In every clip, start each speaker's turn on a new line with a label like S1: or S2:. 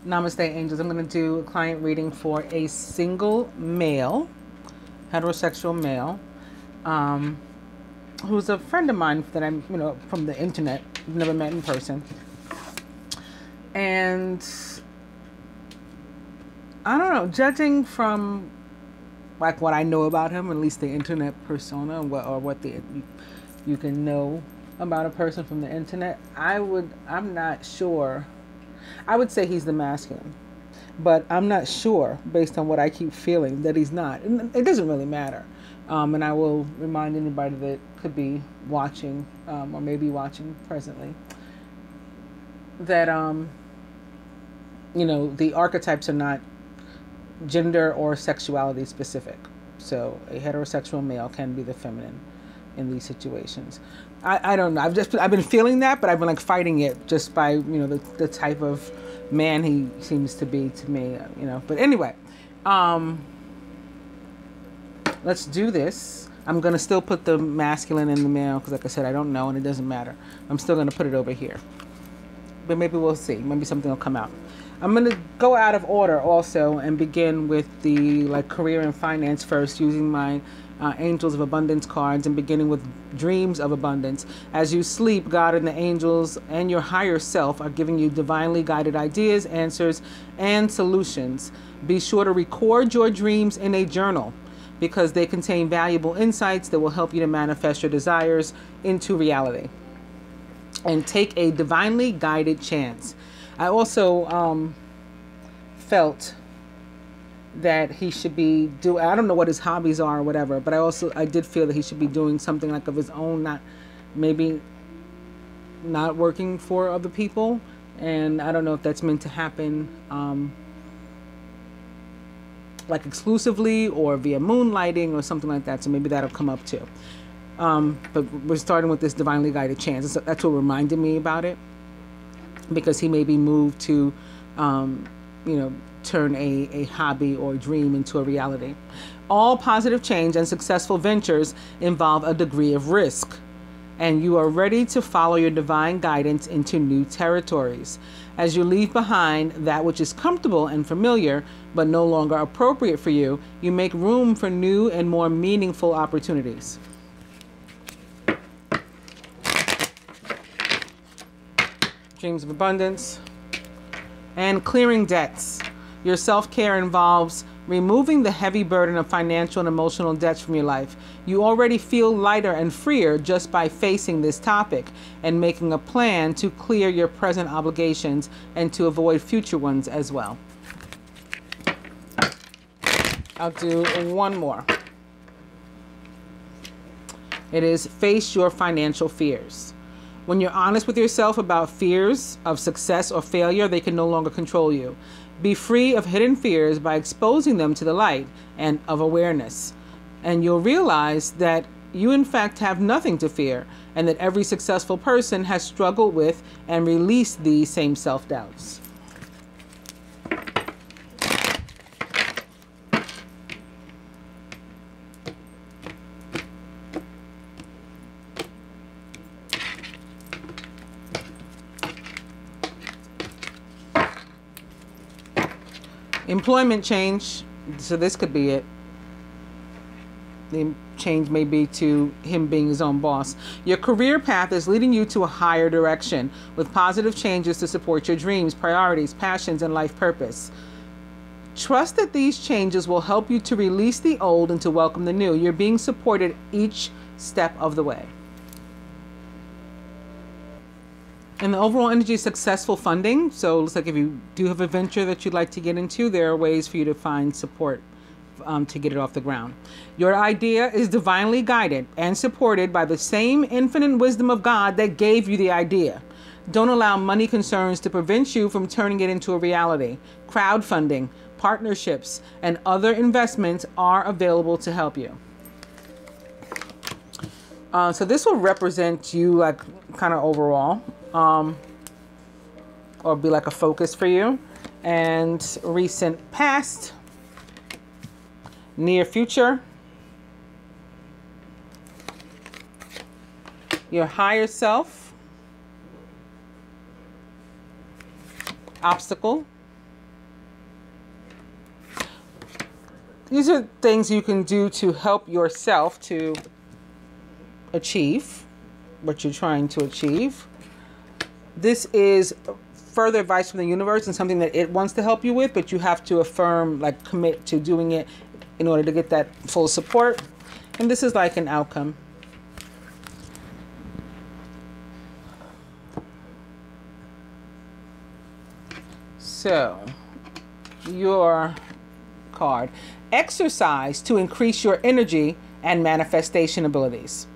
S1: Namaste, angels. I'm going to do a client reading for a single male, heterosexual male, who's a friend of mine that I'm, from the internet, never met in person. And I don't know, judging from like what I know about him, at least the internet persona, or what you can know about a person from the internet, I'm not sure. I would say he's the masculine, but I'm not sure based on what I keep feeling that he's not. And it doesn't really matter. And I will remind anybody that could be watching, or maybe watching presently, that, the archetypes are not gender or sexuality specific. So a heterosexual male can be the feminine in these situations. I don't know. I've been feeling that, but I've been like fighting it just by, the type of man he seems to be to me, But anyway, let's do this. I'm going to still put the masculine in the male because, like I said, I don't know and it doesn't matter. I'm still going to put it over here. But maybe we'll see. Maybe something will come out. I'm going to go out of order also and begin with the career and finance first, using my Angels of Abundance cards, and beginning with dreams of abundance. As you sleep, God and the angels and your higher self are giving you divinely guided ideas, answers, and solutions. Be sure to record your dreams in a journal because they contain valuable insights that will help you to manifest your desires into reality. And take a divinely guided chance. I also felt that he should be I don't know what his hobbies are or whatever, but I did feel that he should be doing something like of his own, not working for other people. And I don't know if that's meant to happen like exclusively or via moonlighting or something like that. So maybe that'll come up too. But we're starting with this divinely guided chance. That's what reminded me about it, because he may be moved to, turn a hobby or dream into a reality. All positive change and successful ventures involve a degree of risk, and you are ready to follow your divine guidance into new territories. As you leave behind that which is comfortable and familiar, but no longer appropriate for you, you make room for new and more meaningful opportunities. Dreams of abundance and clearing debts. Your self-care involves removing the heavy burden of financial and emotional debts from your life. You already feel lighter and freer just by facing this topic and making a plan to clear your present obligations and to avoid future ones as well. I'll do one more. It is face your financial fears. When you're honest with yourself about fears of success or failure, they can no longer control you. Be free of hidden fears by exposing them to the light and of awareness. And you'll realize that you in fact have nothing to fear, and that every successful person has struggled with and released these same self-doubts. Employment change, so this could be it. The change may be to him being his own boss. Your career path is leading you to a higher direction with positive changes to support your dreams, priorities, passions, and life purpose. Trust that these changes will help you to release the old and to welcome the new. You're being supported each step of the way. And the overall energy is successful funding. So it looks like if you do have a venture that you'd like to get into, there are ways for you to find support to get it off the ground. Your idea is divinely guided and supported by the same infinite wisdom of God that gave you the idea. Don't allow money concerns to prevent you from turning it into a reality. Crowdfunding, partnerships, and other investments are available to help you. So this will represent you kind of overall. Or be like a focus for you, and recent past, near future, your higher self, obstacle, these are things you can do to help yourself to achieve what you're trying to achieve. This is further advice from the universe and something that it wants to help you with, but you have to affirm, like commit to doing it in order to get that full support. And this is like an outcome. So, your card. Exercise to increase your energy and manifestation abilities.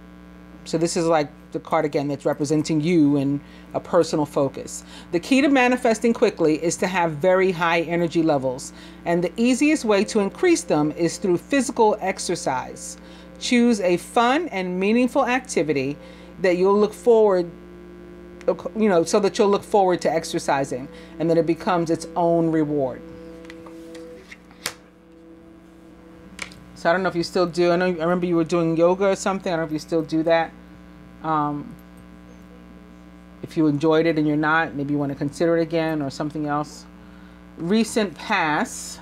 S1: So this is like the card again that's representing you and a personal focus. The key to manifesting quickly is to have very high energy levels, and the easiest way to increase them is through physical exercise. Choose a fun and meaningful activity that you'll look forward, so that you'll look forward to exercising, and that it becomes its own reward. So I don't know if you still do. I remember you were doing yoga or something. I don't know if you still do that. If you enjoyed it and you're not, maybe you want to consider it again or something else. Recent past.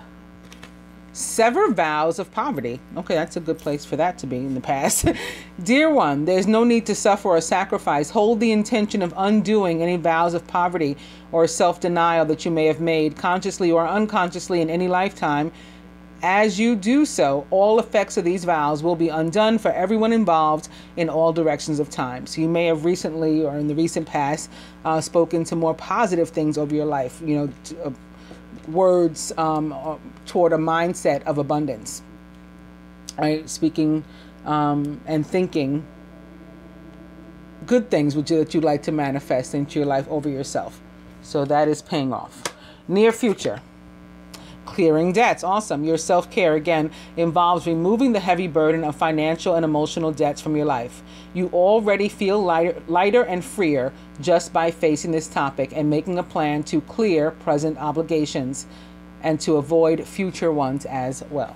S1: Sever vows of poverty. Okay, that's a good place for that to be in the past. Dear one, there's no need to suffer or sacrifice. Hold the intention of undoing any vows of poverty or self-denial that you may have made, consciously or unconsciously, in any lifetime. As you do so, all effects of these vows will be undone for everyone involved in all directions of time. So you may have recently or in the recent past spoken to more positive things over your life, words toward a mindset of abundance, right? Speaking and thinking good things that you'd like to manifest into your life over yourself. So that is paying off. Near future. Clearing debts. Awesome. Your self-care, again, involves removing the heavy burden of financial and emotional debts from your life. You already feel lighter and freer just by facing this topic and making a plan to clear present obligations and to avoid future ones as well.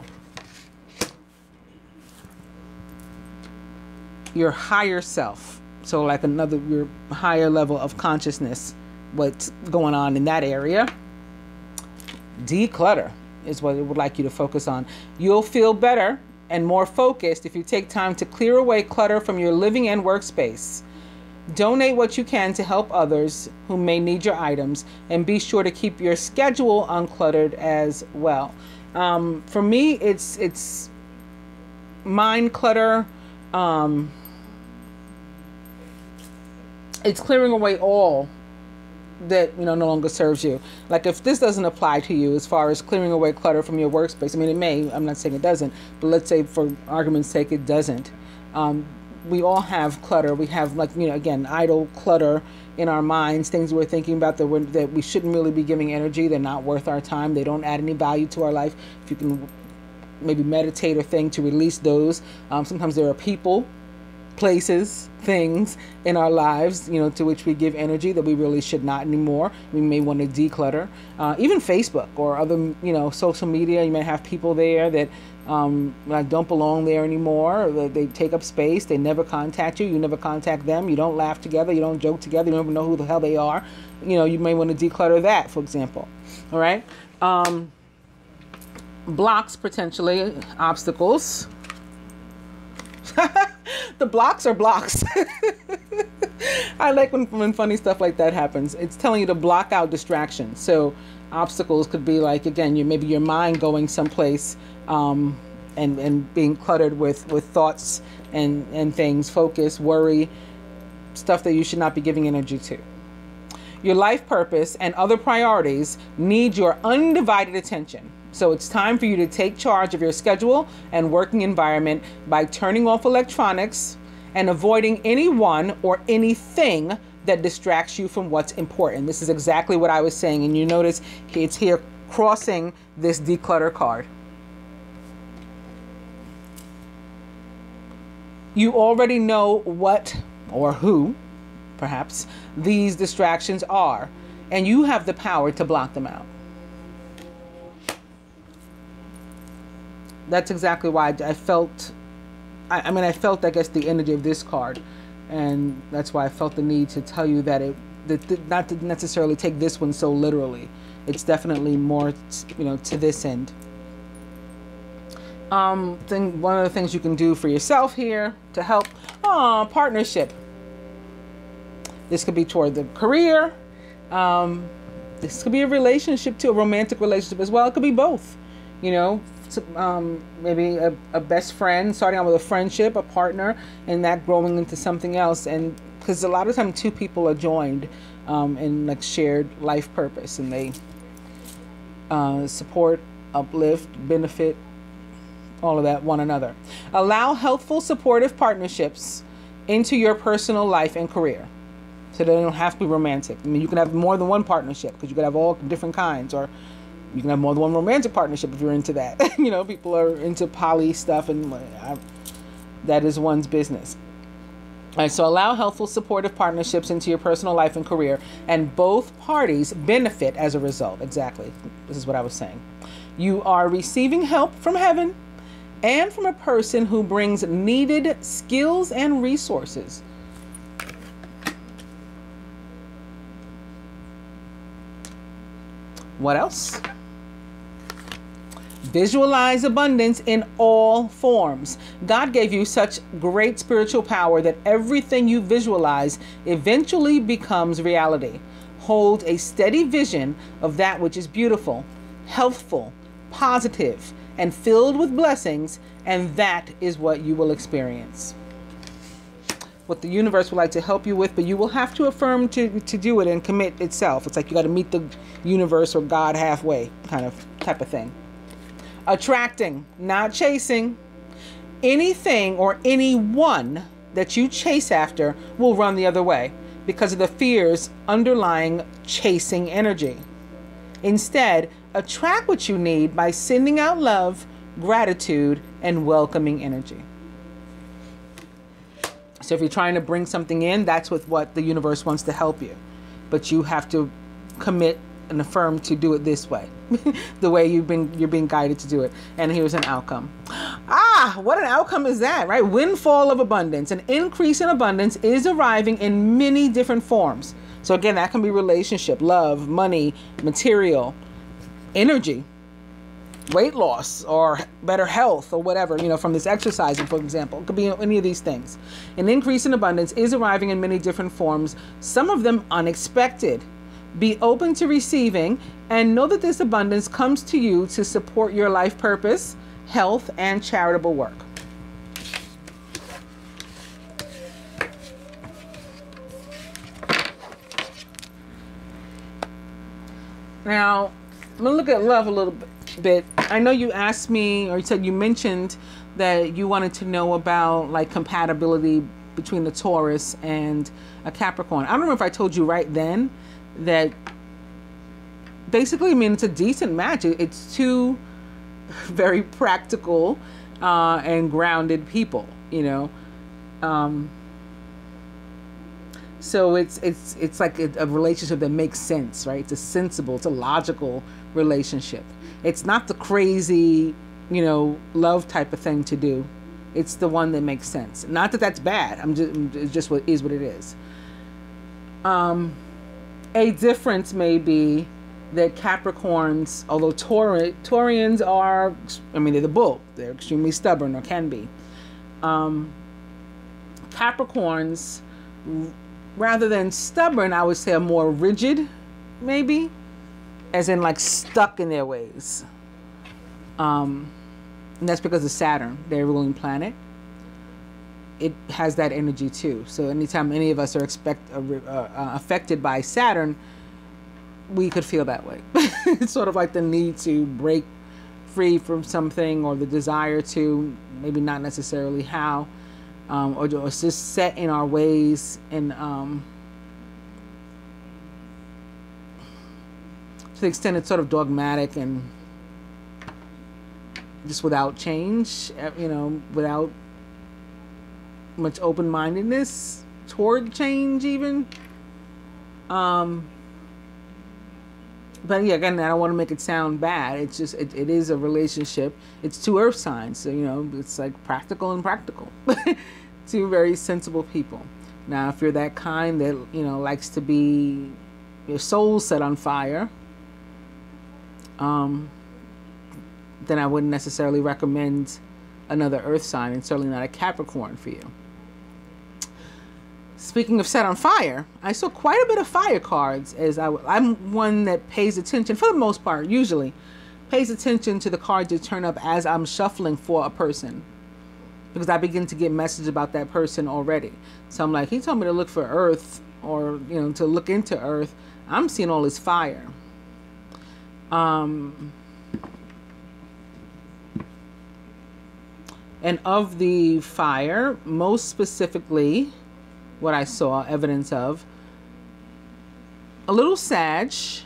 S1: Your higher self. So like your higher level of consciousness, what's going on in that area. Declutter is what it would like you to focus on. You'll feel better and more focused if you take time to clear away clutter from your living and workspace. Donate what you can to help others who may need your items, and be sure to keep your schedule uncluttered as well. For me, it's mind clutter. It's clearing away all that no longer serves you. Like if this doesn't apply to you as far as clearing away clutter from your workspace, I mean, it may, I'm not saying it doesn't, but let's say for argument's sake it doesn't. We all have clutter. We have, like, again, idle clutter in our minds, things we're thinking about that we shouldn't really be giving energy. They're not worth our time. They don't add any value to our life. If you can maybe meditate or think to release those. Sometimes there are people, places, things in our lives, to which we give energy that we really should not anymore. We may want to declutter. Even Facebook or other, social media, you may have people there that like don't belong there anymore. They take up space. They never contact you. You never contact them. You don't laugh together. You don't joke together. You don't even know who the hell they are. You may want to declutter that, for example. All right. Blocks, potentially, obstacles. The blocks are blocks. I like when funny stuff like that happens. It's telling you to block out distractions. So obstacles could be like, again, maybe your mind going someplace and being cluttered with thoughts and things, focus, worry, stuff that you should not be giving energy to. Your life purpose and other priorities need your undivided attention. So it's time for you to take charge of your schedule and working environment by turning off electronics and avoiding anyone or anything that distracts you from what's important. This is exactly what I was saying. And you notice it's here crossing this declutter card. You already know what or who, perhaps, these distractions are, and you have the power to block them out. That's exactly why I felt, I felt, I guess, the energy of this card. And that's why I felt the need to tell you that not to necessarily take this one so literally. It's definitely more, to this end. One of the things you can do for yourself here to help, partnership. This could be toward the career. This could be a relationship too, a romantic relationship as well. It could be both, you know, maybe a best friend, starting out with a friendship, a partner, and that growing into something else. And because a lot of times two people are joined in like shared life purpose, and they support, uplift, benefit, all of that one another. Allow healthful, supportive partnerships into your personal life and career. So they don't have to be romantic. I mean, you can have more than one partnership because you could have all different kinds, or you can have more than one romantic partnership if you're into that. You know, people are into poly stuff, and that is one's business. All right, so allow healthful, supportive partnerships into your personal life and career, and both parties benefit as a result. Exactly. This is what I was saying. You are receiving help from heaven and from a person who brings needed skills and resources. What else? Visualize abundance in all forms. God gave you such great spiritual power that everything you visualize eventually becomes reality. Hold a steady vision of that which is beautiful, healthful, positive, and filled with blessings, and that is what you will experience. What the universe would like to help you with, but you will have to affirm to do it and commit itself. It's like you got to meet the universe or God halfway, type of thing. Attracting, not chasing. Anything or anyone that you chase after will run the other way because of the fears underlying chasing energy. Instead, attract what you need by sending out love, gratitude, and welcoming energy. So if you're trying to bring something in, that's what the universe wants to help you. But you have to commit and affirm to do it this way, the way you're being guided to do it. And here's an outcome. What an outcome is that, right? Windfall of abundance. An increase in abundance is arriving in many different forms. So again, that can be relationship, love, money, material, energy, weight loss, or better health, or whatever, you know, from this exercising, for example. It could be any of these things. An increase in abundance is arriving in many different forms, some of them unexpected. Be open to receiving and know that this abundance comes to you to support your life purpose, health, and charitable work. Now, I'm going to look at love a little bit. I know you asked me, or you said you mentioned that you wanted to know about like compatibility between the Taurus and a Capricorn. I don't remember if I told you right then that basically, I mean, it's a decent match. It's two very practical and grounded people, you know. So it's like a relationship that makes sense, right? It's a sensible, it's a logical relationship. It's not the crazy, you know, love type of thing to do. It's the one that makes sense. Not that that's bad. It's just what is what it is. A difference may be that Capricorns, although Taurians are, I mean, they're the bull. They're extremely stubborn, or can be. Capricorns, rather than stubborn, I would say are more rigid, maybe, as in like stuck in their ways. And that's because of Saturn, their ruling planet. It has that energy too. So anytime any of us are affected by Saturn, we could feel that way. It's sort of like the need to break free from something, or the desire to, maybe not necessarily how, or it's just set in our ways, and to the extent it's sort of dogmatic and just without change, you know, without much open-mindedness toward change even. But yeah, again, I don't want to make it sound bad. It's just, it is a relationship. It's two earth signs. So, you know, it's like practical and practical. Two very sensible people. Now, if you're that kind that, you know, likes to be, your soul set on fire, then I wouldn't necessarily recommend another earth sign, and certainly not a Capricorn for you. Speaking of set on fire, I saw quite a bit of fire cards, as I'm one that pays attention, for the most part, usually, pays attention to the cards that turn up as I'm shuffling for a person. Because I begin to get messages about that person already. So I'm like, he told me to look for earth, or, you know, to look into earth. I'm seeing all this fire. And of the fire, most specifically, what I saw evidence of, a little Sagittarius,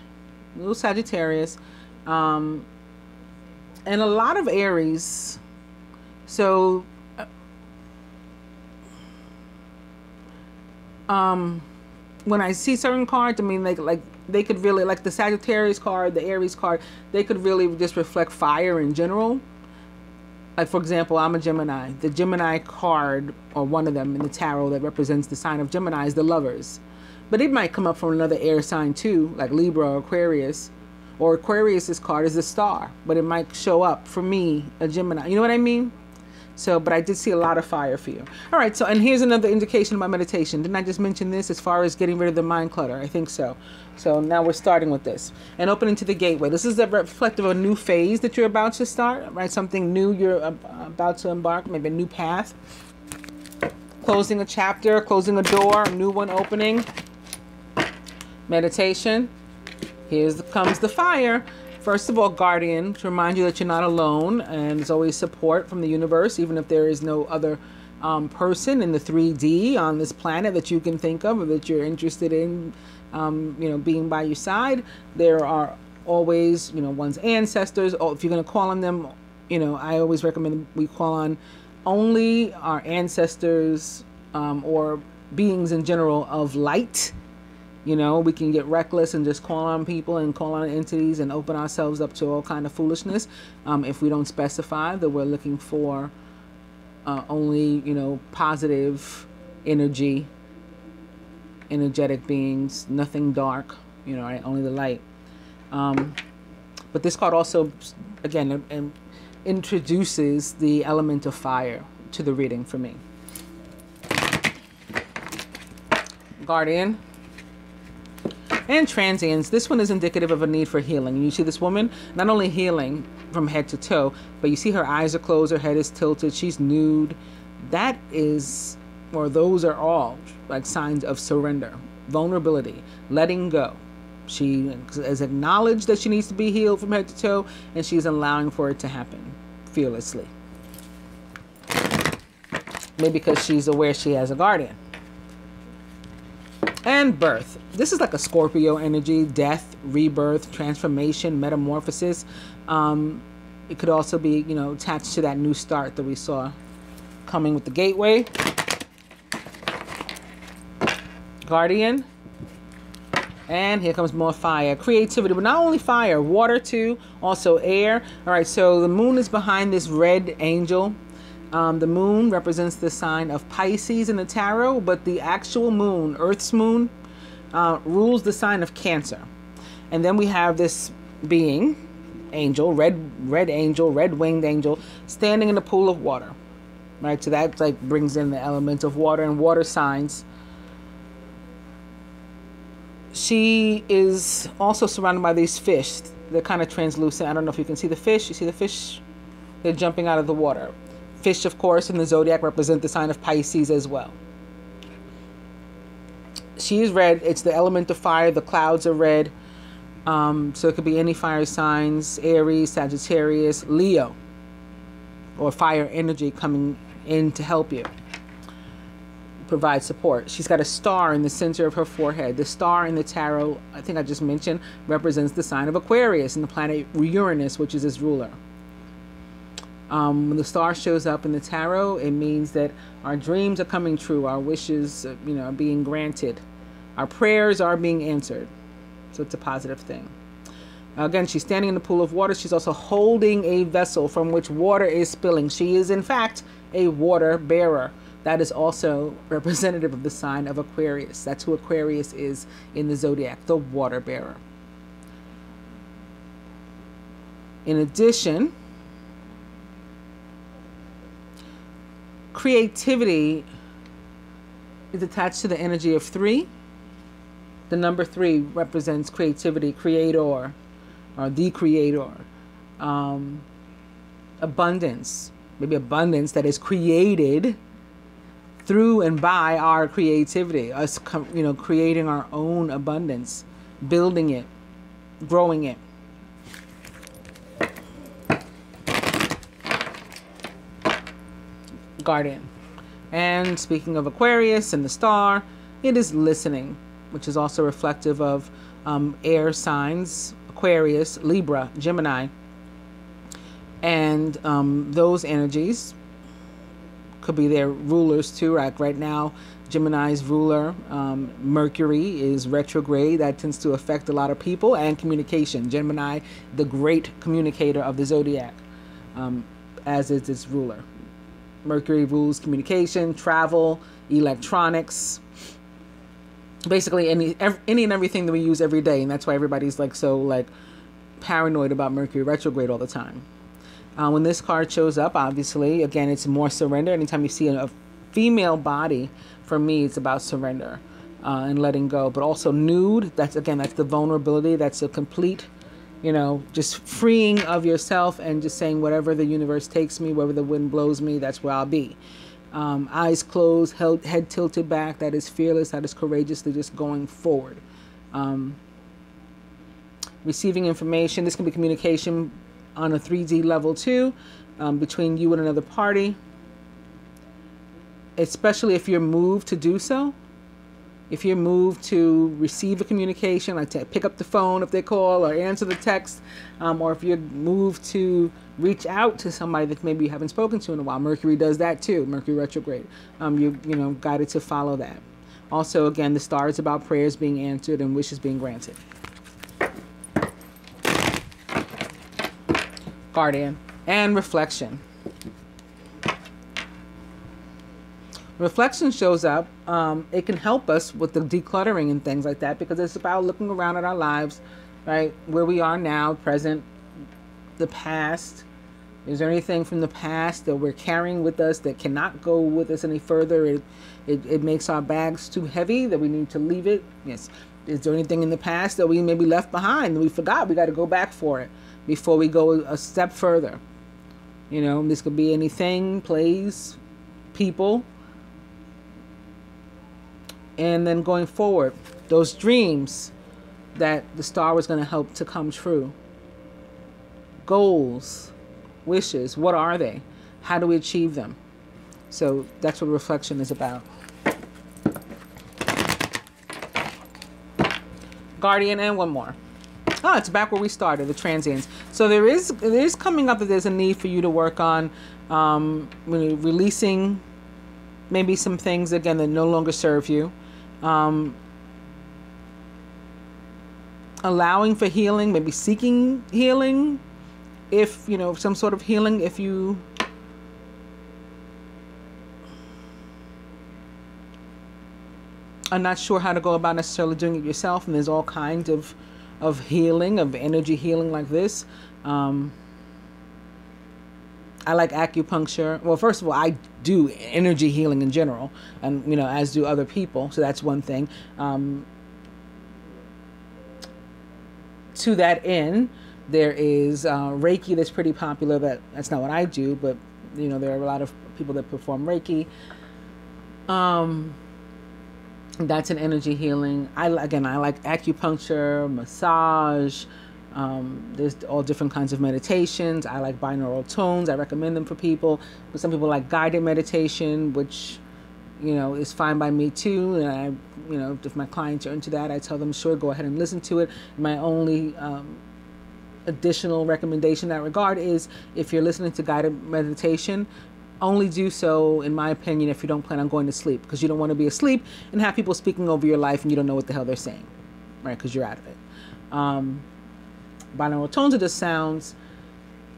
S1: and a lot of Aries. So, when I see certain cards, I mean, like they could really, like the Sagittarius card, the Aries card, they could really just reflect fire in general. Like, for example, I'm a Gemini. The Gemini card, or one of them in the tarot that represents the sign of Gemini, is the Lovers. But it might come up from another air sign too, like Libra or Aquarius. Or Aquarius's card is the Star, but it might show up for me, a Gemini. You know what I mean? So, but I did see a lot of fire for you. All right, so, and here's another indication of my meditation. Didn't I just mention this as far as getting rid of the mind clutter? I think so. So now we're starting with this. And opening to the gateway. This is a reflective of a new phase that you're about to start, right? Something new you're about to embark, maybe a new path. Closing a chapter, closing a door, a new one opening. Meditation. Comes the fire. First of all, Guardian, to remind you that you're not alone, and there's always support from the universe, even if there is no other person in the 3D on this planet that you can think of or that you're interested in, you know, being by your side. There are always, you know, one's ancestors. Or if you're going to call on them, you know, I always recommend we call on only our ancestors or beings in general of light. You know, we can get reckless and just call on people and call on entities and open ourselves up to all kind of foolishness if we don't specify that we're looking for only, you know, positive energy, energetic beings, nothing dark, you know, right? Only the light. But this card also, again, introduces the element of fire to the reading for me. Guardian. And transients. This one is indicative of a need for healing. You see this woman, not only healing from head to toe, but you see her eyes are closed, her head is tilted, she's nude. That is, or those are all like signs of surrender, vulnerability, letting go. She has acknowledged that she needs to be healed from head to toe, and she's allowing for it to happen fearlessly. Maybe because she's aware she has a guardian. And birth. This is like a Scorpio energy, death, rebirth, transformation, metamorphosis. It could also be, you know, attached to that new start that we saw coming with the gateway. Guardian. And here comes more fire. Creativity, but not only fire, water too, also air. All right, so the moon is behind this red angel. The moon represents the sign of Pisces in the tarot, but the actual moon, Earth's moon, rules the sign of Cancer. And then we have this being, angel, red angel, red-winged angel, standing in a pool of water. Right, so that like brings in the element of water and water signs. She is also surrounded by these fish. They're kind of translucent. I don't know if you can see the fish. You see the fish? They're jumping out of the water. Fish, of course, in the zodiac represent the sign of Pisces as well. She is red. It's the element of fire. The clouds are red. So it could be any fire signs, Aries, Sagittarius, Leo, or fire energy coming in to help you. Provide support. She's got a star in the center of her forehead. The star in the tarot, I think I just mentioned, represents the sign of Aquarius and the planet Uranus, which is its ruler. When the star shows up in the tarot, it means that our dreams are coming true. Our wishes, you know, are being granted. Our prayers are being answered. So it's a positive thing. Again, she's standing in the pool of water. She's also holding a vessel from which water is spilling. She is, in fact, a water bearer. That is also representative of the sign of Aquarius. That's who Aquarius is in the zodiac, the water bearer. In addition, creativity is attached to the energy of 3. The number 3 represents creativity, creator, or the creator. Abundance, maybe abundance that is created through and by our creativity, us, creating our own abundance, building it, growing it. Guardian. And speaking of Aquarius and the star, it is listening, which is also reflective of air signs, Aquarius, Libra, Gemini. And those energies could be their rulers too. Like right now, Gemini's ruler, Mercury, is retrograde. That tends to affect a lot of people and communication. Gemini, the great communicator of the zodiac, as is its ruler. Mercury rules communication, travel, electronics, basically any and everything that we use every day. And that's why everybody's so paranoid about Mercury retrograde all the time. When this card shows up, obviously, again, it's more surrender. Anytime you see a female body, for me, it's about surrender and letting go. But also nude, that's the vulnerability. That's a complete, just freeing of yourself and just saying whatever the universe takes me, wherever the wind blows me, that's where I'll be. Eyes closed, head tilted back, that is fearless, that is courageously just going forward. Receiving information, this can be communication on a 3D level too, between you and another party, especially if you're moved to do so. If you're moved to receive a communication, like to pick up the phone if they call or answer the text, or if you're moved to reach out to somebody that maybe you haven't spoken to in a while. Mercury does that too, Mercury retrograde. You're guided to follow that. Also, again, the star is about prayers being answered and wishes being granted. Guardian. And reflection. Reflection shows up. It can help us with the decluttering and things like that, because it's about looking around at our lives, right? Where we are now, present, the past. Is there anything from the past that we're carrying with us that cannot go with us any further? It makes our bags too heavy, that we need to leave it? Yes. Is there anything in the past that we maybe left behind that we forgot? We got to go back for it before we go a step further. This could be anything, place, people. And then going forward, those dreams that the star was going to help to come true. Goals, wishes, what are they? How do we achieve them? So that's what reflection is about. Guardian, and one more. Oh, it's back where we started, the transients. So there is coming up that there's a need for you to work on releasing maybe some things, again, that no longer serve you. Allowing for healing, maybe seeking healing, if, some sort of healing, if you are not sure how to go about necessarily doing it yourself. And there's all kinds of healing, of energy healing like this. I like acupuncture. Well, first of all, I do energy healing in general, and as do other people. So that's one thing. To that end, there is Reiki that's pretty popular. That's not what I do, but there are a lot of people that perform Reiki. That's an energy healing. I like acupuncture, massage. There's all different kinds of meditations. I like binaural tones. I recommend them for people. But some people like guided meditation, which, is fine by me too. And I, if my clients are into that, I tell them, sure, go ahead and listen to it. My only additional recommendation in that regard is, if you're listening to guided meditation, only do so, in my opinion, if you don't plan on going to sleep, because you don't want to be asleep and have people speaking over your life and you don't know what the hell they're saying, right? Because you're out of it. Binaural tones are just sounds,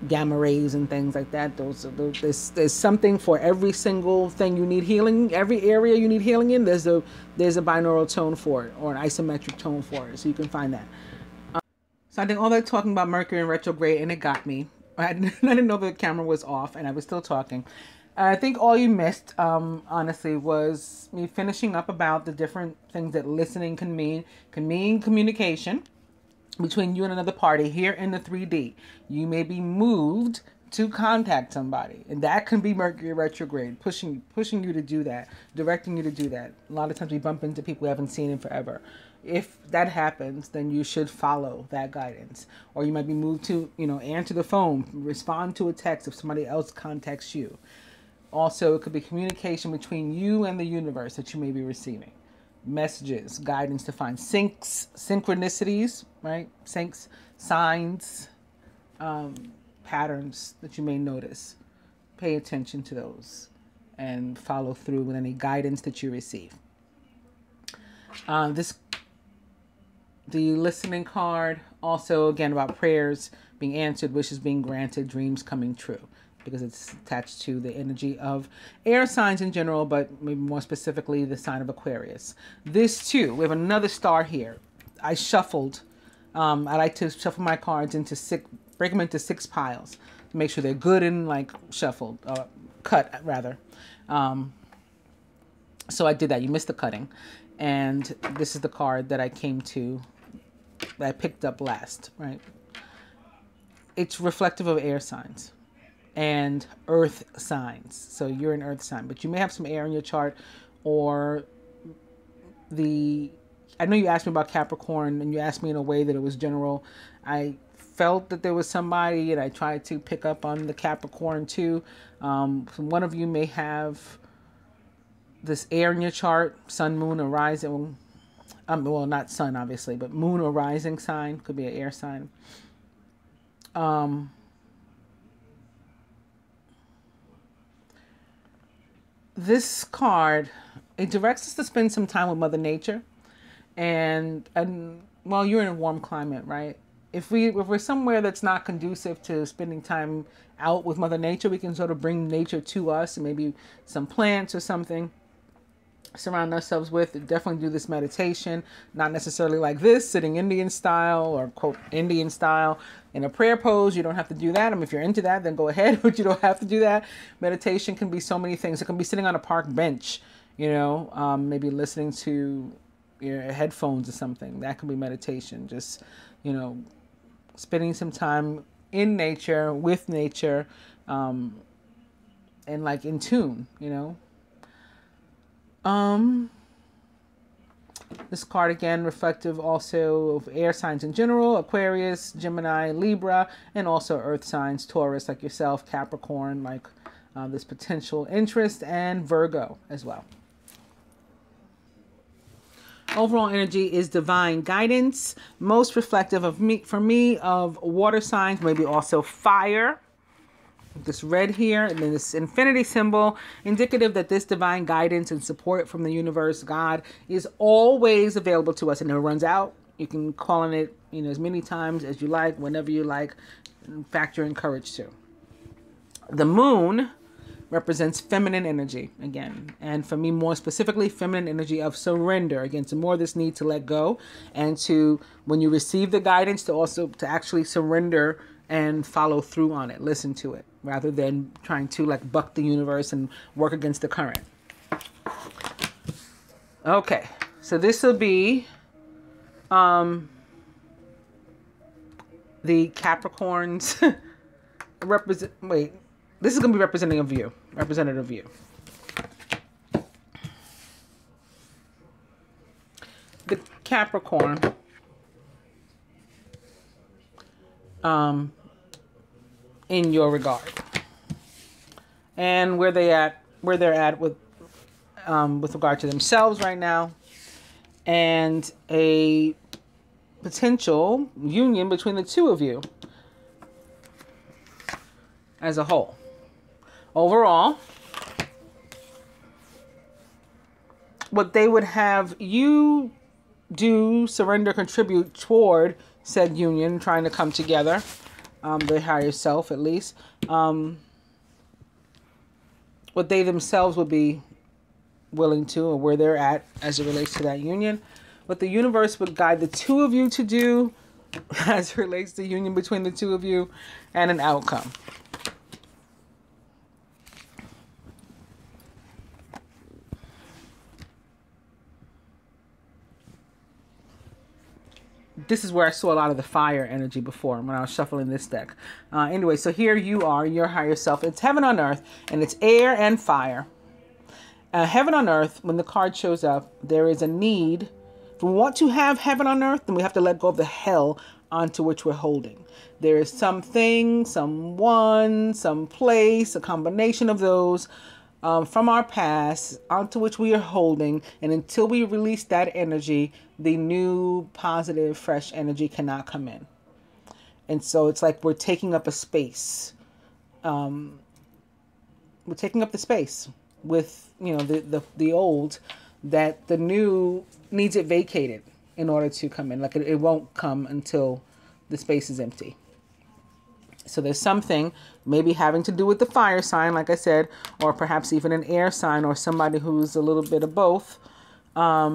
S1: gamma rays and things like that. There's something for every single thing you need healing. Every area you need healing in, there's a binaural tone for it, or an isometric tone for it. So you can find that. So I did all that talking about Mercury in retrograde, and it got me. I didn't know the camera was off, and I was still talking. I think all you missed, honestly, was me finishing up about the different things that listening can mean. Can mean communication between you and another party here in the 3D. You may be moved to contact somebody, and that can be Mercury retrograde, pushing you to do that, directing you to do that. A lot of times we bump into people we haven't seen in forever. If that happens, then you should follow that guidance. Or you might be moved to, answer the phone, respond to a text if somebody else contacts you. Also, it could be communication between you and the universe that you may be receiving. Messages, guidance to find synchronicities, right? Syncs, signs, patterns that you may notice. Pay attention to those and follow through with any guidance that you receive. The listening card, also again about prayers being answered, wishes being granted, dreams coming true, because it's attached to the energy of air signs in general, but maybe more specifically the sign of Aquarius. This too, we have another star here. I shuffled. I like to shuffle my cards into break them into 6 piles to make sure they're good and like shuffled, cut rather. So I did that. You missed the cutting. And this is the card that I picked up last, right? It's reflective of air signs and earth signs. So you're an earth sign, but you may have some air in your chart, or I know you asked me about Capricorn and you asked me in a way that it was general. I felt that there was somebody, and I tried to pick up on the Capricorn too. One of you may have this air in your chart, sun, moon, or rising. Well, not sun, obviously, but moon or rising sign. Could be an air sign. This card, it directs us to spend some time with Mother Nature. And well, you're in a warm climate, right? If we're somewhere that's not conducive to spending time out with Mother Nature, we can sort of bring nature to us, and maybe some plants or something. Surround ourselves with. Definitely do this meditation, not necessarily like this, sitting Indian style or quote Indian style in a prayer pose. You don't have to do that. If you're into that, then go ahead, but you don't have to do that. Meditation can be so many things. It can be sitting on a park bench, maybe listening to your headphones or something. That can be meditation. Just, spending some time in nature, with nature, and like in tune, This card again reflective also of air signs in general, Aquarius, Gemini, Libra, and also earth signs, Taurus like yourself, Capricorn, like this potential interest, and Virgo as well. Overall energy is divine guidance, most reflective of of water signs, maybe also fire. This red here, and then this infinity symbol, indicative that this divine guidance and support from the universe, God, is always available to us. And it runs out. You can call on it, as many times as you like, whenever you like. In fact, you're encouraged to. The moon represents feminine energy again, and for me more specifically, feminine energy of surrender. Again, so more this need to let go, and to, when you receive the guidance, to actually surrender and follow through on it, listen to it, rather than trying to like buck the universe and work against the current. Okay, so this will be the Capricorns this is going to be representative of you. The Capricorn in your regard, and where they're at with regard to themselves right now, and a potential union between the two of you as a whole. Overall, what they would have you do, surrender, contribute toward said union, trying to come together, the higher self at least, what they themselves would be willing to, or where they're at as it relates to that union, what the universe would guide the two of you to do as it relates to union between the two of you, and an outcome. this is where I saw a lot of the fire energy before when I was shuffling this deck. Anyway, so here you are, your higher self. It's heaven on earth, and it's air and fire. Heaven on earth, when the card shows up, there is a need. If we want to have heaven on earth, then we have to let go of the hell onto which we're holding. There is something, someone, some place, a combination of those from our past onto which we are holding. And until we release that energy, the new, positive, fresh energy cannot come in. And so it's like we're taking up a space. We're taking up the space with, you know, the old, that the new needs it vacated in order to come in. Like it won't come until the space is empty. So there's something maybe having to do with the fire sign, like I said, or perhaps even an air sign or somebody who's a little bit of both. I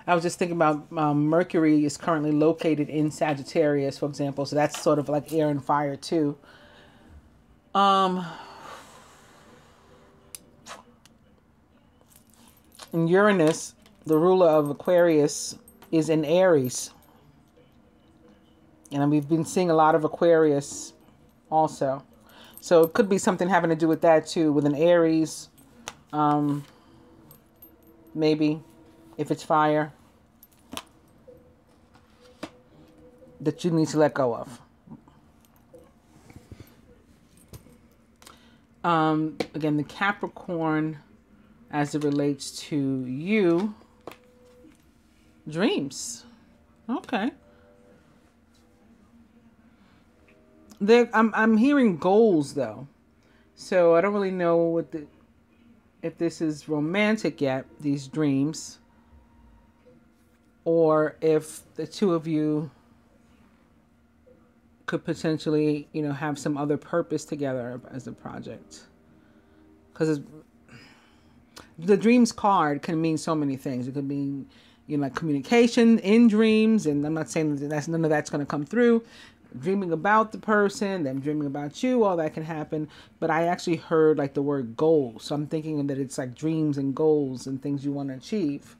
S1: was just thinking about Mercury is currently located in Sagittarius, for example. So that's sort of like air and fire too. And Uranus, the ruler of Aquarius, is in Aries. And we've been seeing a lot of Aquarius also. So it could be something having to do with that too, with an Aries. Maybe, if it's fire, that you need to let go of. Again, the Capricorn, as it relates to you, dreams. Okay. I'm hearing goals though, so I don't really know what if this is romantic yet, these dreams, or if the two of you could potentially, you know, have some other purpose together as a project. Because the dreams card can mean so many things. It could mean, you know, like communication in dreams, and I'm not saying that none of that's going to come through. Dreaming about the person, them dreaming about you, all that can happen. But I actually heard like the word goal, so I'm thinking that it's like dreams and goals and things you want to achieve.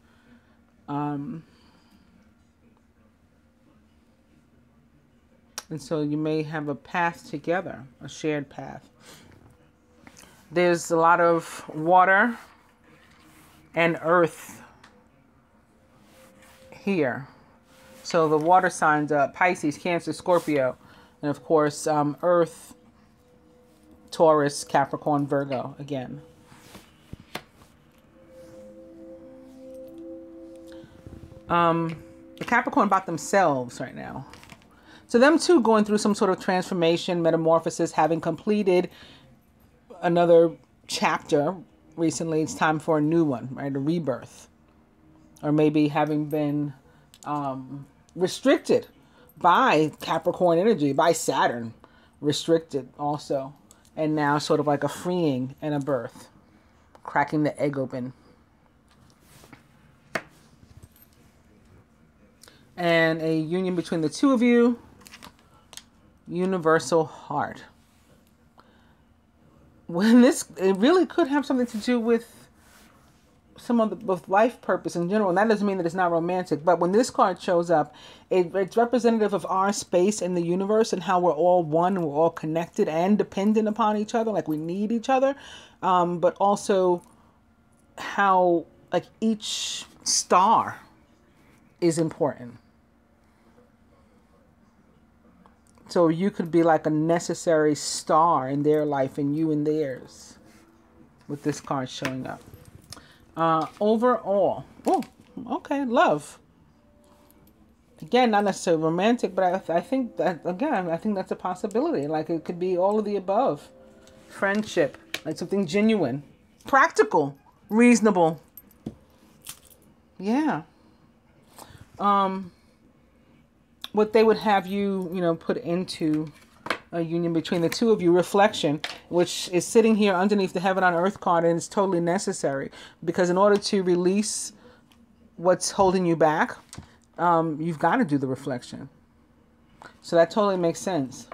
S1: And so you may have a path together, a shared path. There's a lot of water and earth here. So the water signs, Pisces, Cancer, Scorpio, and of course, earth, Taurus, Capricorn, Virgo, again. The Capricorn about themselves right now. So them too going through some sort of transformation, metamorphosis, having completed another chapter recently. It's time for a new one, right? A rebirth. Or maybe having been restricted by Capricorn energy, by Saturn, restricted also. And now sort of like a freeing and a birth, cracking the egg open. And a union between the two of you, universal heart. When this, it really could have something to do with some of the with life purpose in general, and that doesn't mean that it's not romantic. But when this card shows up, it's representative of our space in the universe and how we're all one, and we're all connected and dependent upon each other, like we need each other. But also how like each star is important. So you could be like a necessary star in their life and you in theirs, with this card showing up. Overall, oh, okay, love. Again, not necessarily romantic, but I think that, again, I think that's a possibility. Like it could be all of the above. Friendship, like something genuine, practical, reasonable. Yeah. What they would have you, you know, put into a union between the two of you, reflection, which is sitting here underneath the heaven on earth card, and it's totally necessary because in order to release what's holding you back, you've got to do the reflection. So that totally makes sense.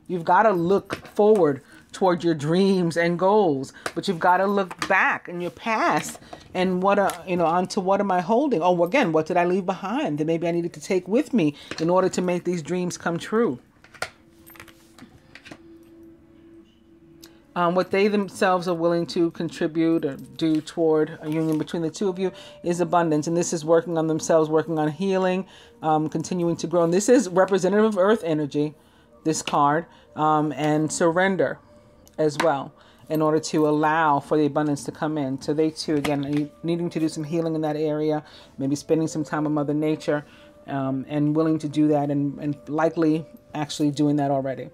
S1: You've got to look forward toward your dreams and goals. But you've got to look back in your past and onto what am I holding? Oh, again, what did I leave behind that maybe I needed to take with me in order to make these dreams come true? What they themselves are willing to contribute or do toward a union between the two of you is abundance. And this is working on themselves, working on healing, continuing to grow. And this is representative of earth energy, this card, and surrender as well, in order to allow for the abundance to come in. So they too, again, needing to do some healing in that area, maybe spending some time with Mother Nature, and willing to do that, and likely actually doing that already.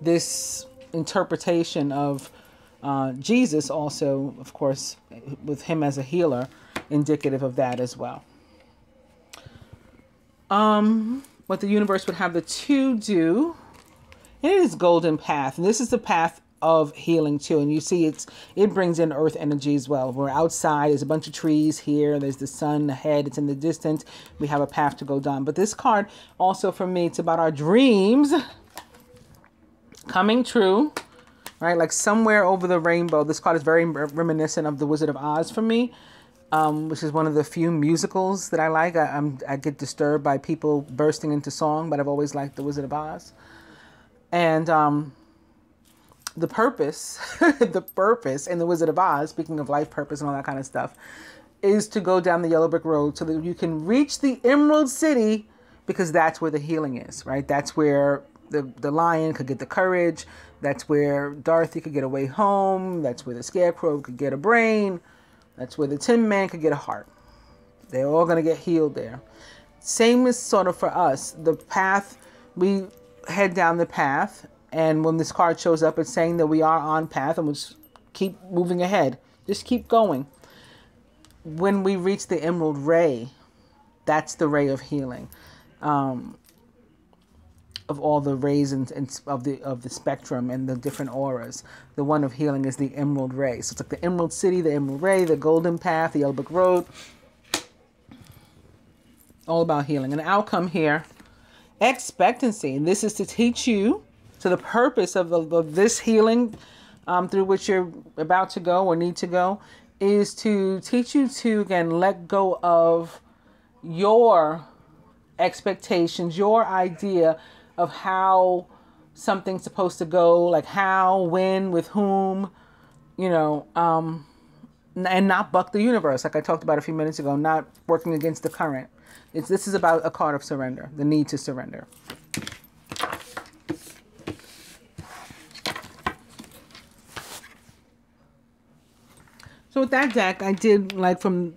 S1: This interpretation of Jesus also, of course, with him as a healer, indicative of that as well. What the universe would have the two do, it is golden path. And this is the path of healing too. And you see it brings in earth energy as well. We're outside, there's a bunch of trees here, there's the sun ahead, it's in the distance. We have a path to go down. But this card also, for me, it's about our dreams coming true, right? Like somewhere over the rainbow. This card is very reminiscent of The Wizard of Oz for me, which is one of the few musicals that I like. I get disturbed by people bursting into song, but I've always liked The Wizard of Oz. And the purpose, the purpose in The Wizard of Oz, speaking of life purpose and all that kind of stuff, is to go down the yellow brick road so that you can reach the Emerald City, because that's where the healing is, right? That's where the lion could get the courage. That's where Dorothy could get a way home. That's where the Scarecrow could get a brain. That's where the Tin Man could get a heart. They're all going to get healed there. Same is sort of for us. The path, we head down the path, and when this card shows up, it's saying that we are on path, and we'll just keep moving ahead. Just keep going. When we reach the Emerald Ray, that's the ray of healing. Of all the rays and of the spectrum and the different auras, the one of healing is the Emerald Ray. So it's like the Emerald City, the Emerald Ray, the Golden Path, the Yellow Brick Road. All about healing. An outcome here, expectancy. And this is to teach you, to the purpose of this healing through which you're about to go or need to go, is to teach you to, again, let go of your expectations, your idea of how something's supposed to go, like how, when, with whom, and not buck the universe, like I talked about a few minutes ago, not working against the current. This is about a card of surrender, the need to surrender. So with that deck, I did, like, from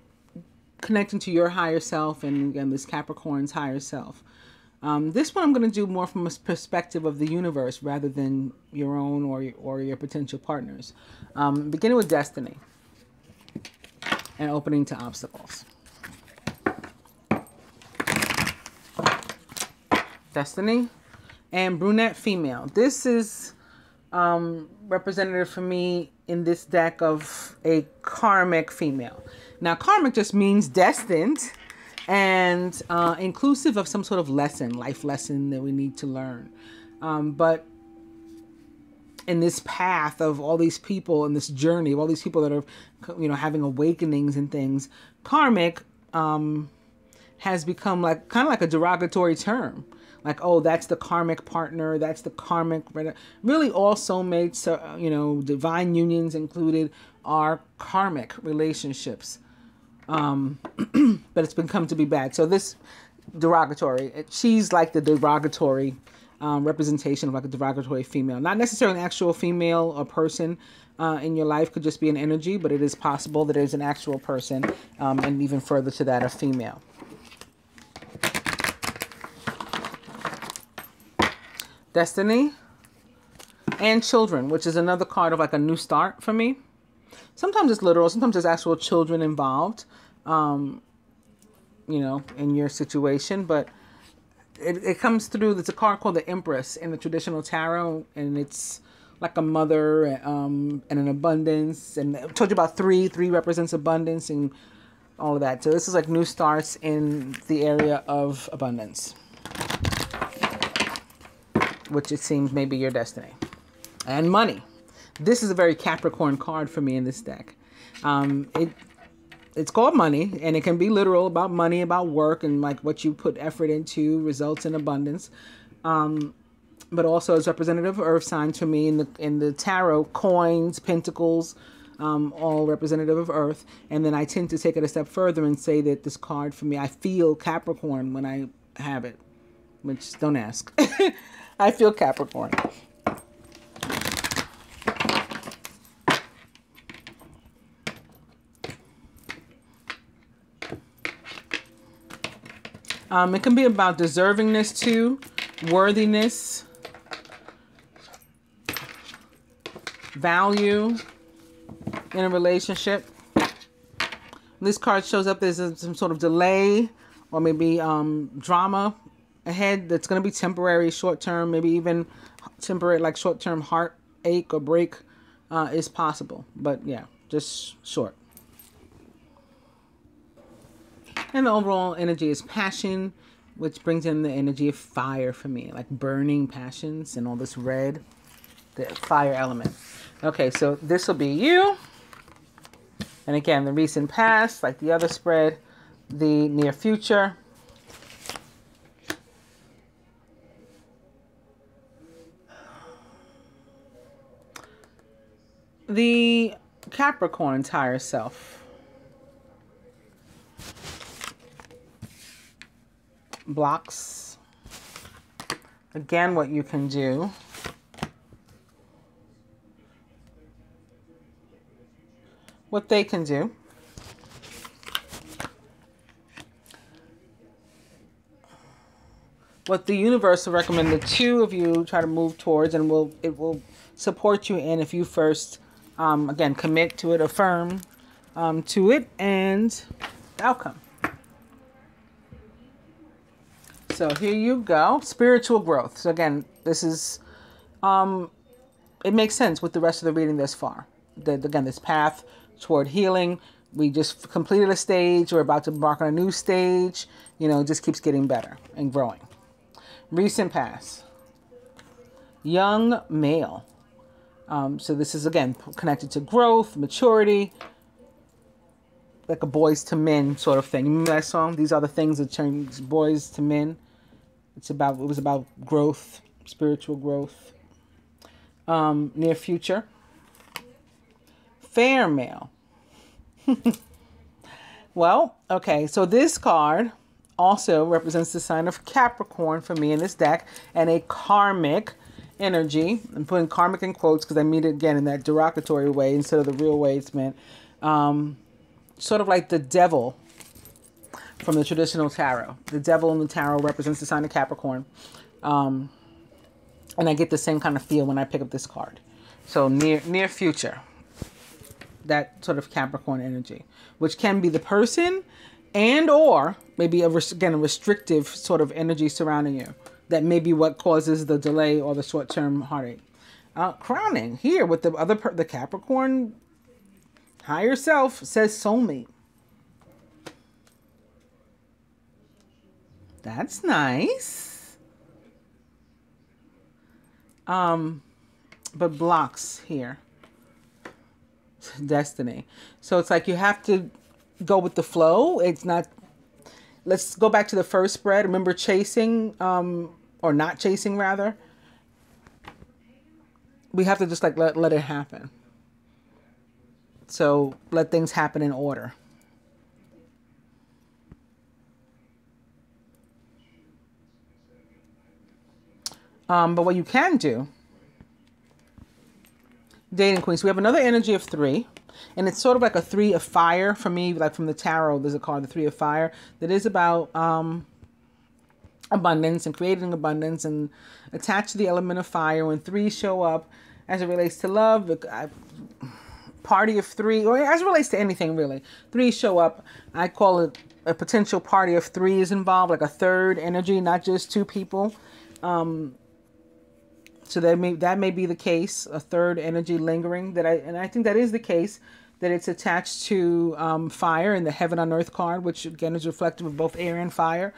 S1: connecting to your higher self, and again, this Capricorn's higher self. This one I'm going to do more from a perspective of the universe rather than your own or your potential partners. Beginning with destiny and opening to obstacles. Destiny and brunette female. This is representative for me in this deck of a karmic female. Now, karmic just means destined, and inclusive of some sort of lesson, life lesson that we need to learn. But in this path of all these people, in this journey of all these people that are, having awakenings and things, karmic has become like kind of like a derogatory term. Like, oh, that's the karmic partner, that's the karmic, really all soulmates, divine unions included, are karmic relationships. But it's become to be bad. So this derogatory, she's like the derogatory representation of like a derogatory female. Not necessarily an actual female or person in your life, could just be an energy, but it is possible that there's an actual person, and even further to that, a female. Destiny and children, which is another card of like a new start for me. Sometimes it's literal, sometimes there's actual children involved, in your situation, but it comes through. There's a card called the Empress in the traditional tarot, and it's like a mother and an abundance. And I told you about three represents abundance and all of that. So this is like new starts in the area of abundance. which it seems may be your destiny. And money. This is a very Capricorn card for me in this deck. It's called money, and it can be literal about money, about work, and like what you put effort into results in abundance. But also as representative of earth signs for me in the tarot, coins, pentacles, all representative of earth. And then I tend to take it a step further and say that this card for me, I feel Capricorn when I have it, which don't ask. I feel Capricorn. It can be about deservingness too, worthiness, value in a relationship. This card shows up, there's some sort of delay or maybe drama ahead that's going to be temporary, short-term, maybe even temporary, like short-term heartache or break is possible. But yeah, just short. And the overall energy is passion, which brings in the energy of fire for me, like burning passions and all this red, the fire element. Okay, so this will be you. And again, the recent past, like the other spread, the near future. The Capricorn's higher self. Blocks. Again, what you can do. What they can do. What the universe will recommend the two of you try to move towards, and it will support you in if you first, again, commit to it, affirm to it, and the outcome. So here you go. Spiritual growth. So again, this is, it makes sense with the rest of the reading thus far. Again, this path toward healing. We just completed a stage. We're about to embark on a new stage. You know, it just keeps getting better and growing. Recent past. Young male. So this is, again, connected to growth, maturity, like a boys to men sort of thing. You remember that song? These are the things that turn boys to men. It was about growth, spiritual growth. Near future. Fair male. Well, okay, so this card also represents the sign of Capricorn for me in this deck, and a karmic energy. I'm putting karmic in quotes because I mean it again in that derogatory way instead of the real way it's meant. Sort of like the devil from the traditional tarot. The devil in the tarot represents the sign of Capricorn. And I get the same kind of feel when I pick up this card. So near future. That sort of Capricorn energy, which can be the person and or maybe a restrictive sort of energy surrounding you. That may be what causes the delay or the short-term heartache. Crowning here with the Capricorn higher self says soulmate. That's nice. But blocks here. Destiny. So it's like you have to go with the flow. It's not. Let's go back to the first spread. Remember chasing, or not chasing rather. We have to just like let it happen. So let things happen in order. But what you can do, dating queen. So we have another energy of 3, and it's sort of like a 3 of fire for me, like from the tarot. There's a card, the 3 of fire, that is about abundance and creating abundance, and attached to the element of fire. When 3 show up as it relates to love, party of 3, or as it relates to anything really, 3 show up. I call it a potential party of 3 is involved, like a third energy, not just 2 people. So that may be the case, a third energy lingering. And I think that is the case, that it's attached to fire in the Heaven on Earth card, which again is reflective of both air and fire.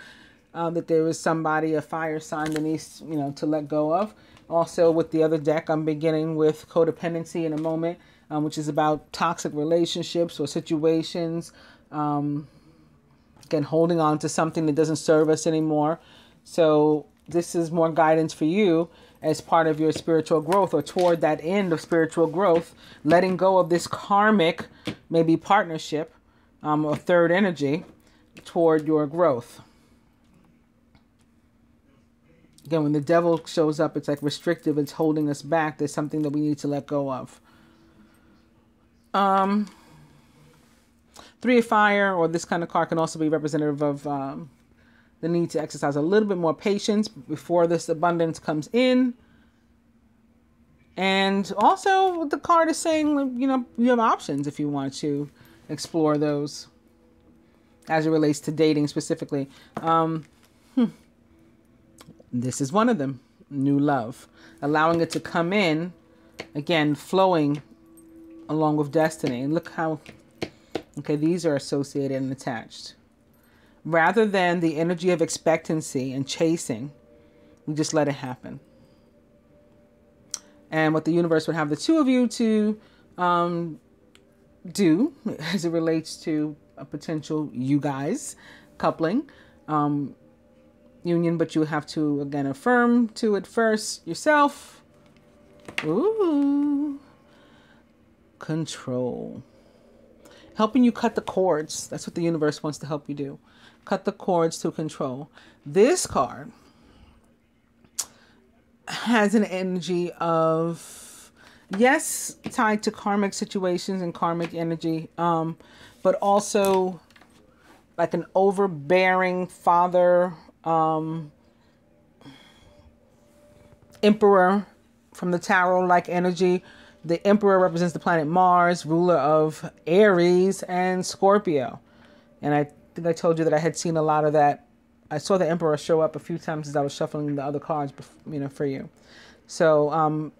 S1: that there is somebody, a fire sign that needs, to let go of. Also, with the other deck, I'm beginning with codependency in a moment, which is about toxic relationships or situations. Again, holding on to something that doesn't serve us anymore. So this is more guidance for you as part of your spiritual growth, or toward that end of spiritual growth, letting go of this karmic, maybe partnership, or third energy toward your growth. Again, when the devil shows up, it's like restrictive. It's holding us back. There's something that we need to let go of. Three of Fire, or this kind of card, can also be representative of the need to exercise a little bit more patience before this abundance comes in. And also, the card is saying, you have options if you want to explore those as it relates to dating specifically. This is one of them. New love. Allowing it to come in, again, flowing along with destiny. And look how, okay, these are associated and attached. Rather than the energy of expectancy and chasing, we just let it happen. And what the universe would have the two of you to do as it relates to a potential you guys coupling union, but you have to, again, affirm to it first yourself. Ooh. Control. Helping you cut the cords. That's what the universe wants to help you do. Cut the cords to control. This card has an energy of, yes, tied to karmic situations and karmic energy, but also like an overbearing father, emperor from the tarot-like energy. The emperor represents the planet Mars, ruler of Aries and Scorpio. And I think I told you that I had seen a lot of that. I saw the emperor show up a few times as I was shuffling the other cards, for you. So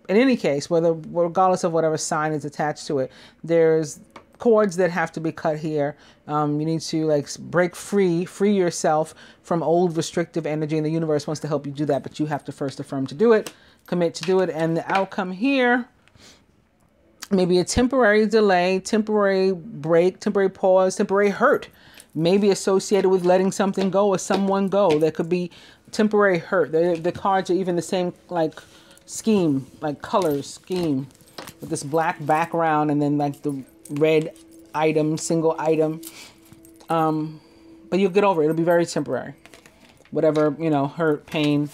S1: in any case, regardless of whatever sign is attached to it, there's cords that have to be cut here. You need to break free yourself from old restrictive energy, and the universe wants to help you do that, but you have to first affirm to do it, commit to do it. And the outcome here, maybe a temporary delay, temporary break, temporary pause, temporary hurt, maybe associated with letting something go or someone go. There could be temporary hurt. The cards are even the same scheme, color scheme, with this black background and then the red item, single item. But you'll get over it. It'll be very temporary. Whatever, hurt, pain,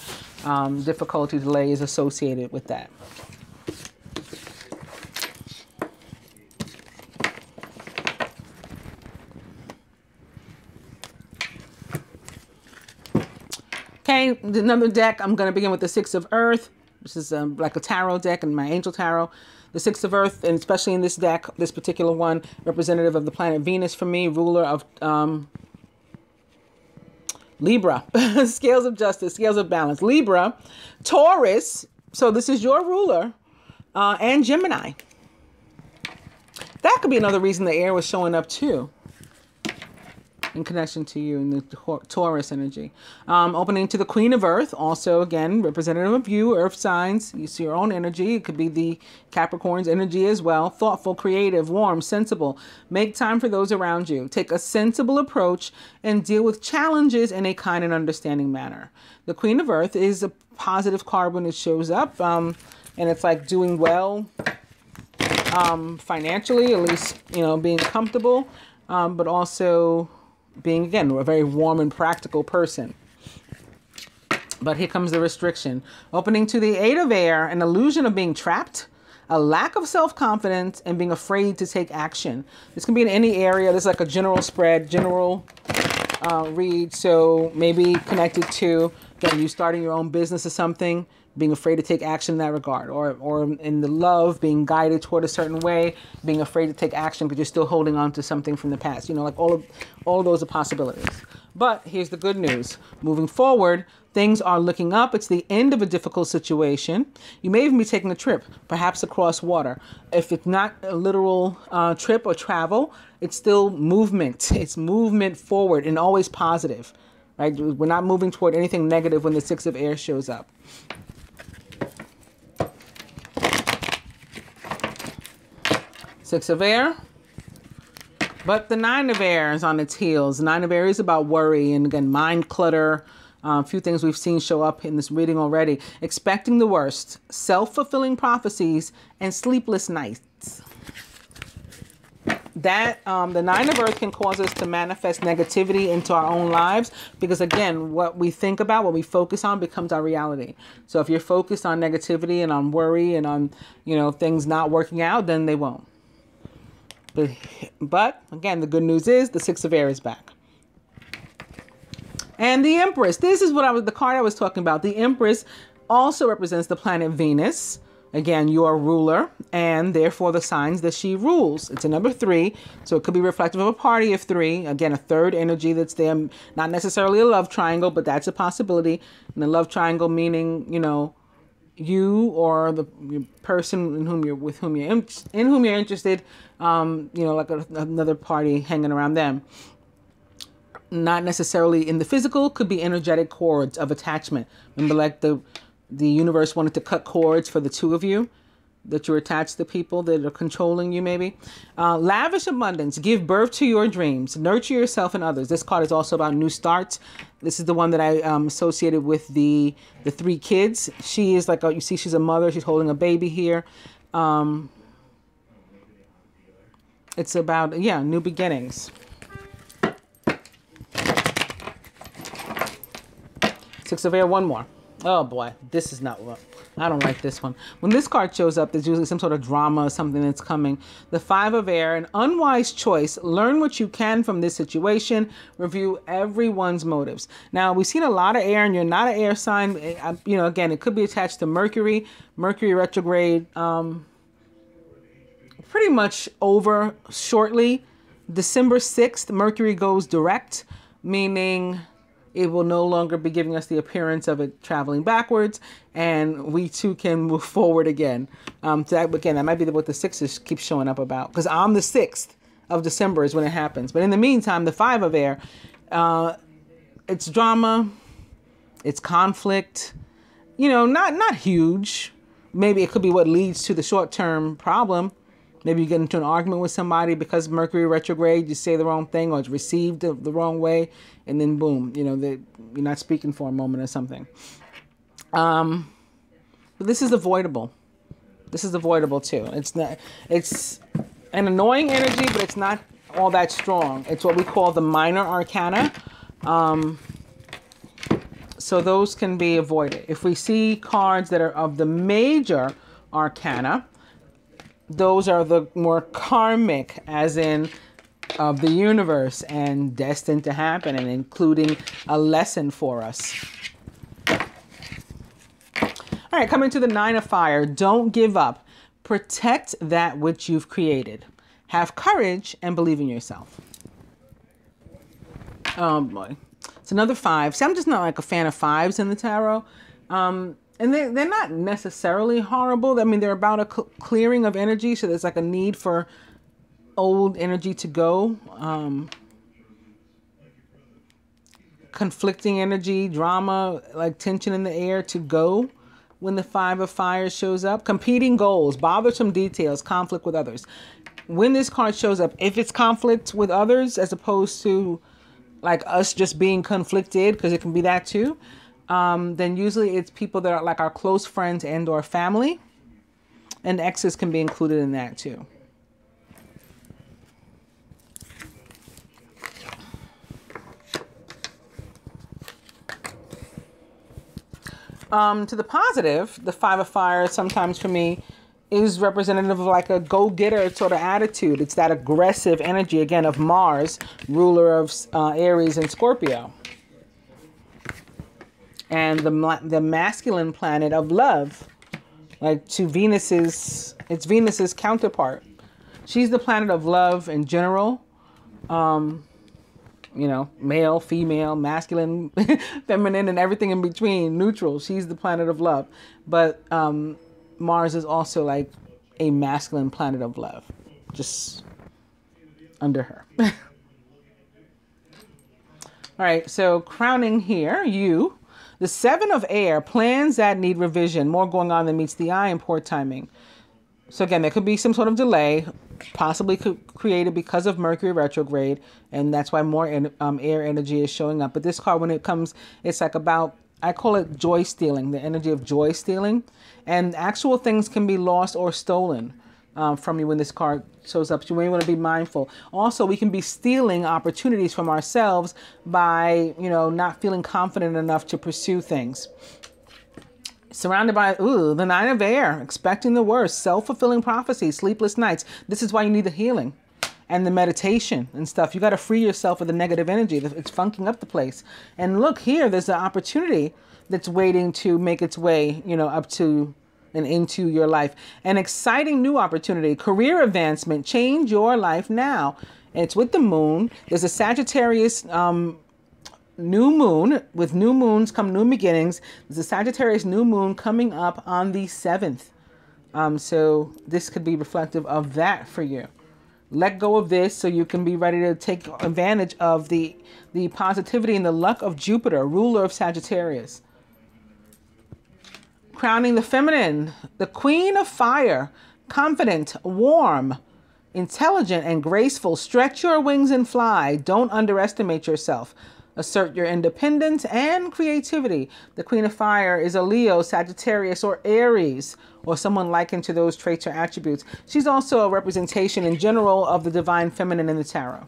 S1: difficulty, delay is associated with that. Okay, another deck. I'm going to begin with the Six of Earth. This is like a tarot deck and my angel tarot. The Six of Earth, and especially in this deck, this particular one, representative of the planet Venus for me, ruler of Libra, scales of justice, scales of balance. Libra, Taurus, so this is your ruler, and Gemini. That could be another reason the air was showing up too, in connection to you in the Taurus energy. Opening to the Queen of Earth, also again representative of you, earth signs. You see your own energy. It could be the Capricorn's energy as well. Thoughtful, creative, warm, sensible. Make time for those around you. Take a sensible approach and deal with challenges in a kind and understanding manner. The Queen of Earth is a positive card when it shows up, and it's like doing well financially, at least being comfortable, but also being, again, a very warm and practical person. But here comes the restriction. Opening to the Eight of Air, an illusion of being trapped, a lack of self-confidence, and being afraid to take action. This can be in any area. This is like a general spread, general read. So maybe connected to, again, you starting your own business or something, being afraid to take action in that regard, or in the love, being guided toward a certain way, being afraid to take action because you're still holding on to something from the past. All of those are possibilities. But here's the good news. Moving forward, things are looking up. It's the end of a difficult situation. You may even be taking a trip, perhaps across water. If it's not a literal trip or travel, it's still movement. It's movement forward and always positive. right? We're not moving toward anything negative when the 6 of air shows up. Six of air. But the 9 of air is on its heels. 9 of air is about worry and, again, mind clutter. A few things we've seen show up in this reading already. Expecting the worst, self-fulfilling prophecies, and sleepless nights. That the 9 of earth can cause us to manifest negativity into our own lives because, again, what we think about, what we focus on becomes our reality. So if you're focused on negativity and on worry and on, things not working out, then they won't. But again, the good news is the 6 of air is back. And the Empress. This is the card I was talking about. The Empress also represents the planet Venus. Again, your ruler, and therefore the signs that she rules. It's a number 3, so it could be reflective of a party of 3. Again, a third energy that's there. Not necessarily a love triangle, but that's a possibility. And a love triangle meaning, you or the person in whom you're interested, like another party hanging around them. Not necessarily in the physical, could be energetic cords of attachment. Remember, like the universe wanted to cut cords for the 2 of you, that you're attached to people that are controlling you, maybe. Lavish abundance, give birth to your dreams, nurture yourself and others. This card is also about new starts. This is the one that I associated with the 3 kids. She is like, you see, she's a mother. She's holding a baby here. It's about, new beginnings. 6 of air, one more. Oh boy, this is not what I don't like this one. When this card shows up, there's usually some sort of drama or something that's coming. The 5 of air, an unwise choice. Learn what you can from this situation. Review everyone's motives. Now, we've seen a lot of air, and you're not an air sign. Again, it could be attached to Mercury. Mercury retrograde, pretty much over shortly. December 6th, Mercury goes direct, meaning it will no longer be giving us the appearance of it traveling backwards, and we too can move forward again. That might be what the 6s keep showing up about, because on the 6th of December is when it happens. But in the meantime, the 5 of air, it's drama, it's conflict, not huge. Maybe it could be what leads to the short-term problem. Maybe you get into an argument with somebody because Mercury retrograde, you say the wrong thing or it's received the wrong way, and then boom, you're not speaking for a moment or something. But this is avoidable. This is avoidable too. It's an annoying energy, but it's not all that strong. It's what we call the minor arcana. So those can be avoided. If we see cards that are of the major arcana, those are the more karmic, as in of the universe and destined to happen, and including a lesson for us. All right, coming to the 9 of fire. Don't give up. Protect that which you've created. Have courage and believe in yourself. Oh boy. It's another 5. See, I'm just not like a fan of 5s in the tarot. And they're not necessarily horrible. I mean, they're about a clearing of energy. So there's like a need for old energy to go. Conflicting energy, drama, like tension in the air to go when the 5 of fire shows up. Competing goals, bothersome details, conflict with others. When this card shows up, if it's conflict with others as opposed to like us just being conflicted, because it can be that too, then usually it's people that are like our close friends and or family, and exes can be included in that too. To the positive, the 5 of fire sometimes for me is representative of like a go-getter sort of attitude. It's that aggressive energy, again, of Mars, ruler of Aries and Scorpio. And the masculine planet of love, like to Venus's, it's Venus's counterpart. She's the planet of love in general. Male, female, masculine, feminine, and everything in between, neutral. She's the planet of love. But Mars is also like a masculine planet of love, just under her. All right, so crowning here, you. The 7 of air, plans that need revision. More going on than meets the eye and poor timing. So again, there could be some sort of delay, possibly created because of Mercury retrograde, and that's why more air energy is showing up. But this card, when it comes, it's like about, I call it joy stealing, the energy of joy stealing. And actual things can be lost or stolen from you when this card shows up. So you may want to be mindful. Also, we can be stealing opportunities from ourselves by, not feeling confident enough to pursue things. Surrounded by, the 9 of air, expecting the worst, self-fulfilling prophecy, sleepless nights. This is why you need the healing and the meditation and stuff. You got to free yourself of the negative energy. It's funking up the place. And look here, there's an opportunity that's waiting to make its way, up to and into your life. An exciting new opportunity, career advancement, change your life now. And it's with the moon. There's a Sagittarius new moon. With new moons come new beginnings. There's a Sagittarius new moon coming up on the 7th. So this could be reflective of that for you. Let go of this so you can be ready to take advantage of the positivity and the luck of Jupiter, ruler of Sagittarius. Crowning the feminine, the Queen of Fire, confident, warm, intelligent, and graceful. Stretch your wings and fly. Don't underestimate yourself. Assert your independence and creativity. The Queen of Fire is a Leo, Sagittarius, or Aries, or someone likened to those traits or attributes. She's also a representation in general of the divine feminine in the tarot.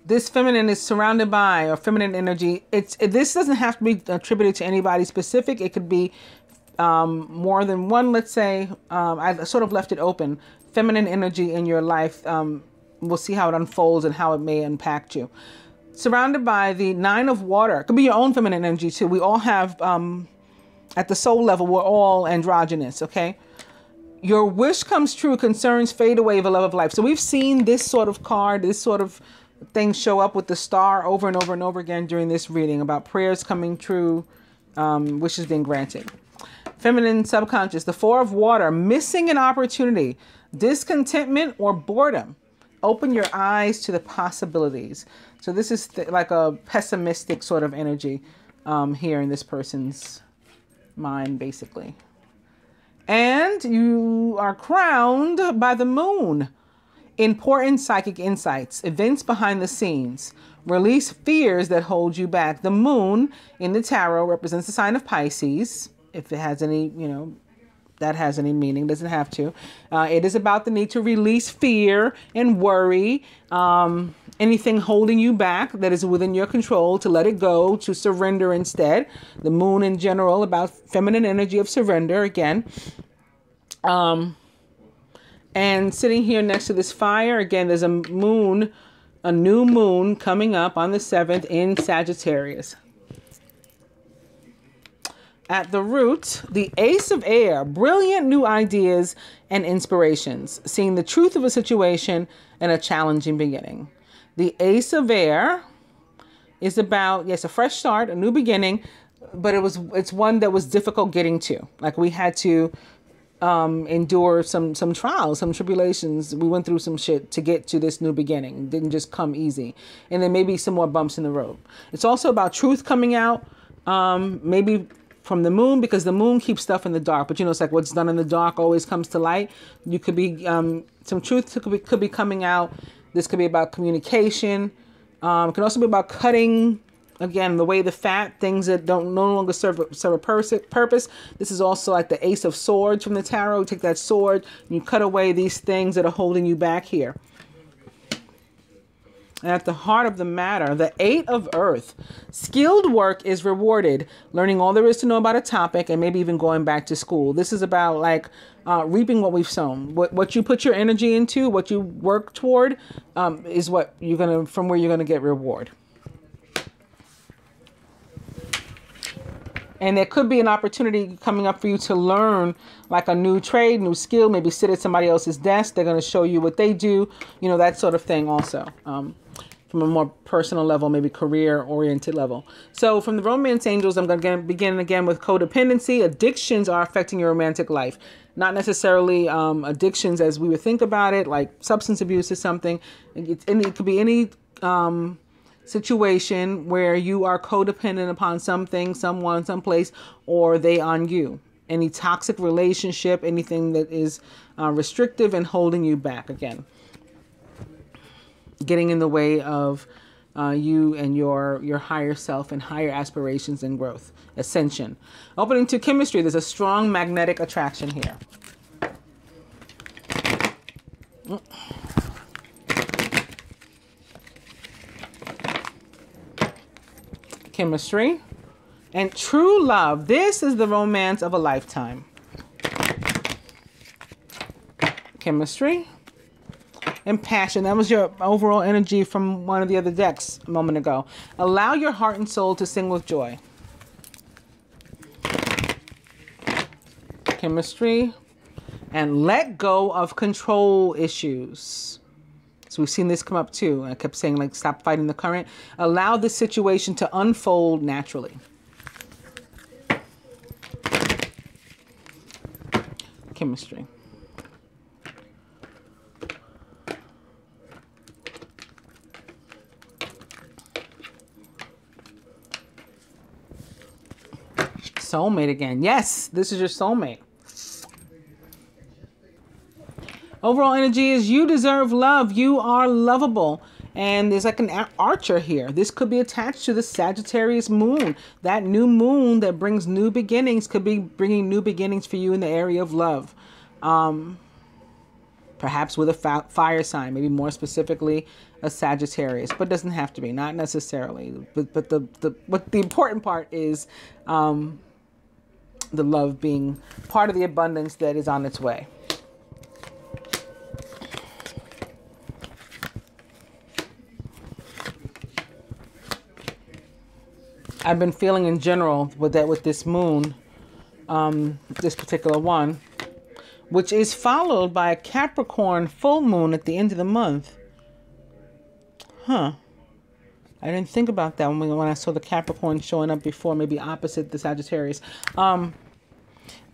S1: This feminine is surrounded by, or feminine energy. This doesn't have to be attributed to anybody specific. It could be more than one, let's say. I sort of left it open. Feminine energy in your life. We'll see how it unfolds and how it may impact you. Surrounded by the 9 of water. It could be your own feminine energy too. We all have, at the soul level, we're all androgynous, okay? Your wish comes true, concerns fade away, the love of life. So we've seen this sort of card, this sort of thing show up with the star over and over and over again during this reading about prayers coming true, wishes being granted. Feminine subconscious, the 4 of water, missing an opportunity, discontentment or boredom. Open your eyes to the possibilities. So this is like a pessimistic sort of energy here in this person's mind, basically. And you are crowned by the moon. Important psychic insights, events behind the scenes. Release fears that hold you back. The moon in the tarot represents the sign of Pisces. If it has any, that has any meaning, doesn't have to. It is about the need to release fear and worry, anything holding you back that is within your control, to let it go, to surrender instead. The moon in general, about feminine energy of surrender again. And sitting here next to this fire, again, there's a moon, a new moon coming up on the 7th in Sagittarius. At the root, the Ace of Air, brilliant new ideas and inspirations, seeing the truth of a situation and a challenging beginning. The Ace of Air is about, yes, a fresh start, a new beginning, but it's one that was difficult getting to. Like we had to endure some trials, some tribulations. We went through some shit to get to this new beginning. It didn't just come easy. And there may be some more bumps in the road. It's also about truth coming out, maybe from the moon, because the moon keeps stuff in the dark. But it's like what's done in the dark always comes to light. You could be, some truth could be coming out. This could be about communication. It can also be about cutting, again, the fat, things that no longer serve a purpose. This is also like the Ace of Swords from the tarot. You take that sword and you cut away these things that are holding you back here. And at the heart of the matter, the 8 of Earth. Skilled work is rewarded. Learning all there is to know about a topic and maybe even going back to school. This is about like reaping what we've sown. What you put your energy into, what you work toward, is what from where you're gonna get reward. And there could be an opportunity coming up for you to learn like a new trade, new skill, maybe sit at somebody else's desk. They're going to show you what they do, that sort of thing also. from a more personal level, maybe career-oriented level. So from the romance angels, I'm going to begin again with codependency. Addictions are affecting your romantic life. Not necessarily addictions as we would think about it, like substance abuse is something. It could be any situation where you are codependent upon something, someone, someplace, or they on you. Any toxic relationship, anything that is restrictive and holding you back again. Getting in the way of you and your higher self and higher aspirations and growth. Ascension. Opening to chemistry, there's a strong magnetic attraction here. Chemistry. And true love. This is the romance of a lifetime. Chemistry. And passion. That was your overall energy from one of the other decks a moment ago. Allow your heart and soul to sing with joy. Chemistry. And let go of control issues. So we've seen this come up too. I kept saying, like, stop fighting the current. Allow the situation to unfold naturally. Chemistry. Soulmate again. Yes, this is your soulmate. Overall energy is you deserve love. You are lovable. And there's like an archer here. This could be attached to the Sagittarius moon. That new moon that brings new beginnings could be bringing new beginnings for you in the area of love. Perhaps with a fire sign, maybe more specifically a Sagittarius, but doesn't have to be, not necessarily. But the important part is the love being part of the abundance that is on its way. I've been feeling in general with this moon, this particular one, which is followed by a Capricorn full moon at the end of the month. Huh. I didn't think about that when I saw the Capricorn showing up before, maybe opposite the Sagittarius.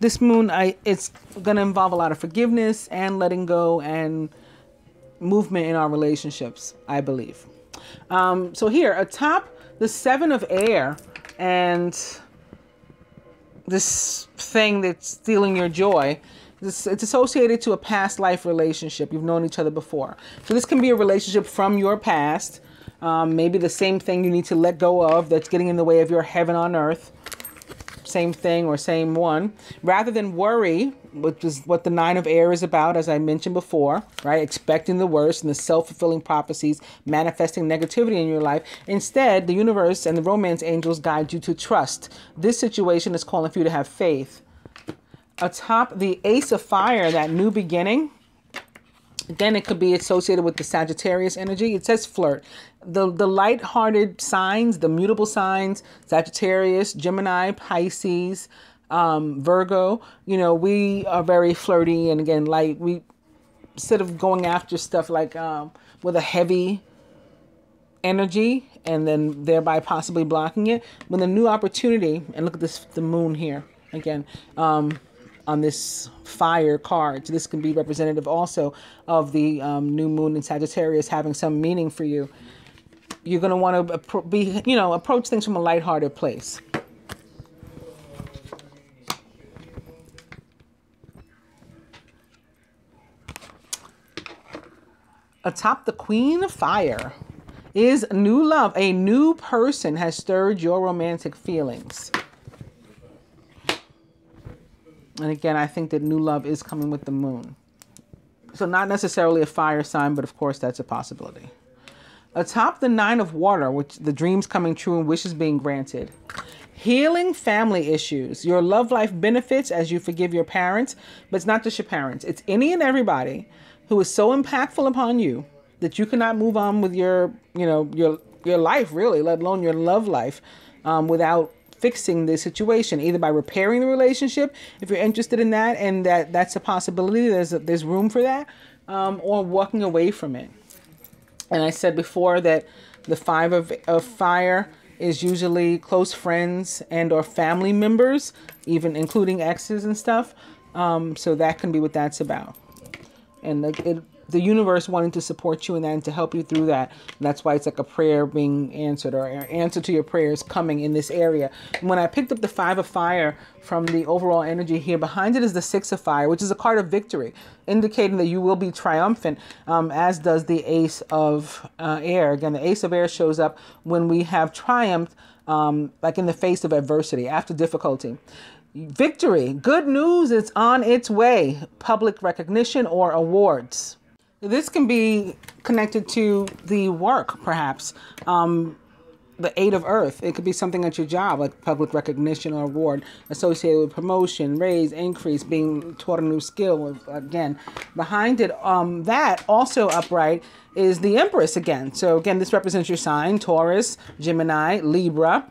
S1: This moon, it's going to involve a lot of forgiveness and letting go and movement in our relationships, I believe. So here, atop the Seven of Air and this thing that's stealing your joy, it's associated to a past life relationship. You've known each other before. So this can be a relationship from your past. Maybe the same thing you need to let go of that's getting in the way of your heaven on earth. Same thing or same one. Rather than worry, which is what the Nine of Air is about, as I mentioned before, right? Expecting the worst and the self-fulfilling prophecies, manifesting negativity in your life. Instead, the universe and the romance angels guide you to trust. This situation is calling for you to have faith. Atop the Ace of Fire, that new beginning, again, it could be associated with the Sagittarius energy. It says flirt. The light-hearted signs, the mutable signs, Sagittarius, Gemini, Pisces, Virgo, you know, we are very flirty. And again, like we, instead of going after stuff like with a heavy energy and then thereby possibly blocking it, when a new opportunity, and look at this, the moon here again, on this fire card. So this can be representative also of the new moon in Sagittarius having some meaning for you. You're going to want to approach things from a lighthearted place. Atop the Queen of Fire is new love. A new person has stirred your romantic feelings. And again, I think that new love is coming with the moon. So not necessarily a fire sign, but of course that's a possibility. Atop the Nine of Water, which the dreams coming true and wishes being granted. Healing family issues. Your love life benefits as you forgive your parents, but it's not just your parents. It's any and everybody who is so impactful upon you that you cannot move on with your life, really, let alone your love life, without fixing the situation, either by repairing the relationship, if you're interested in that, and that's a possibility, there's room for that, or walking away from it. And I said before that the five of fire is usually close friends and or family members, even including exes and stuff. So that can be what that's about. And the universe wanting to support you in that and to help you through that. And that's why it's like a prayer being answered, or an answer to your prayers coming in this area. And when I picked up the five of fire from the overall energy here, behind it is the six of fire, which is a card of victory, indicating that you will be triumphant, as does the ace of air. Again, the ace of air shows up when we have triumphed, like in the face of adversity, after difficulty. Victory, good news is on its way, public recognition or awards. This can be connected to the work, perhaps. The eight of earth. It could be something at your job, like public recognition or award associated with promotion, raise, increase, being taught a new skill. Again, behind it, that also upright is the Empress again. So again, this represents your sign: Taurus, Gemini, Libra.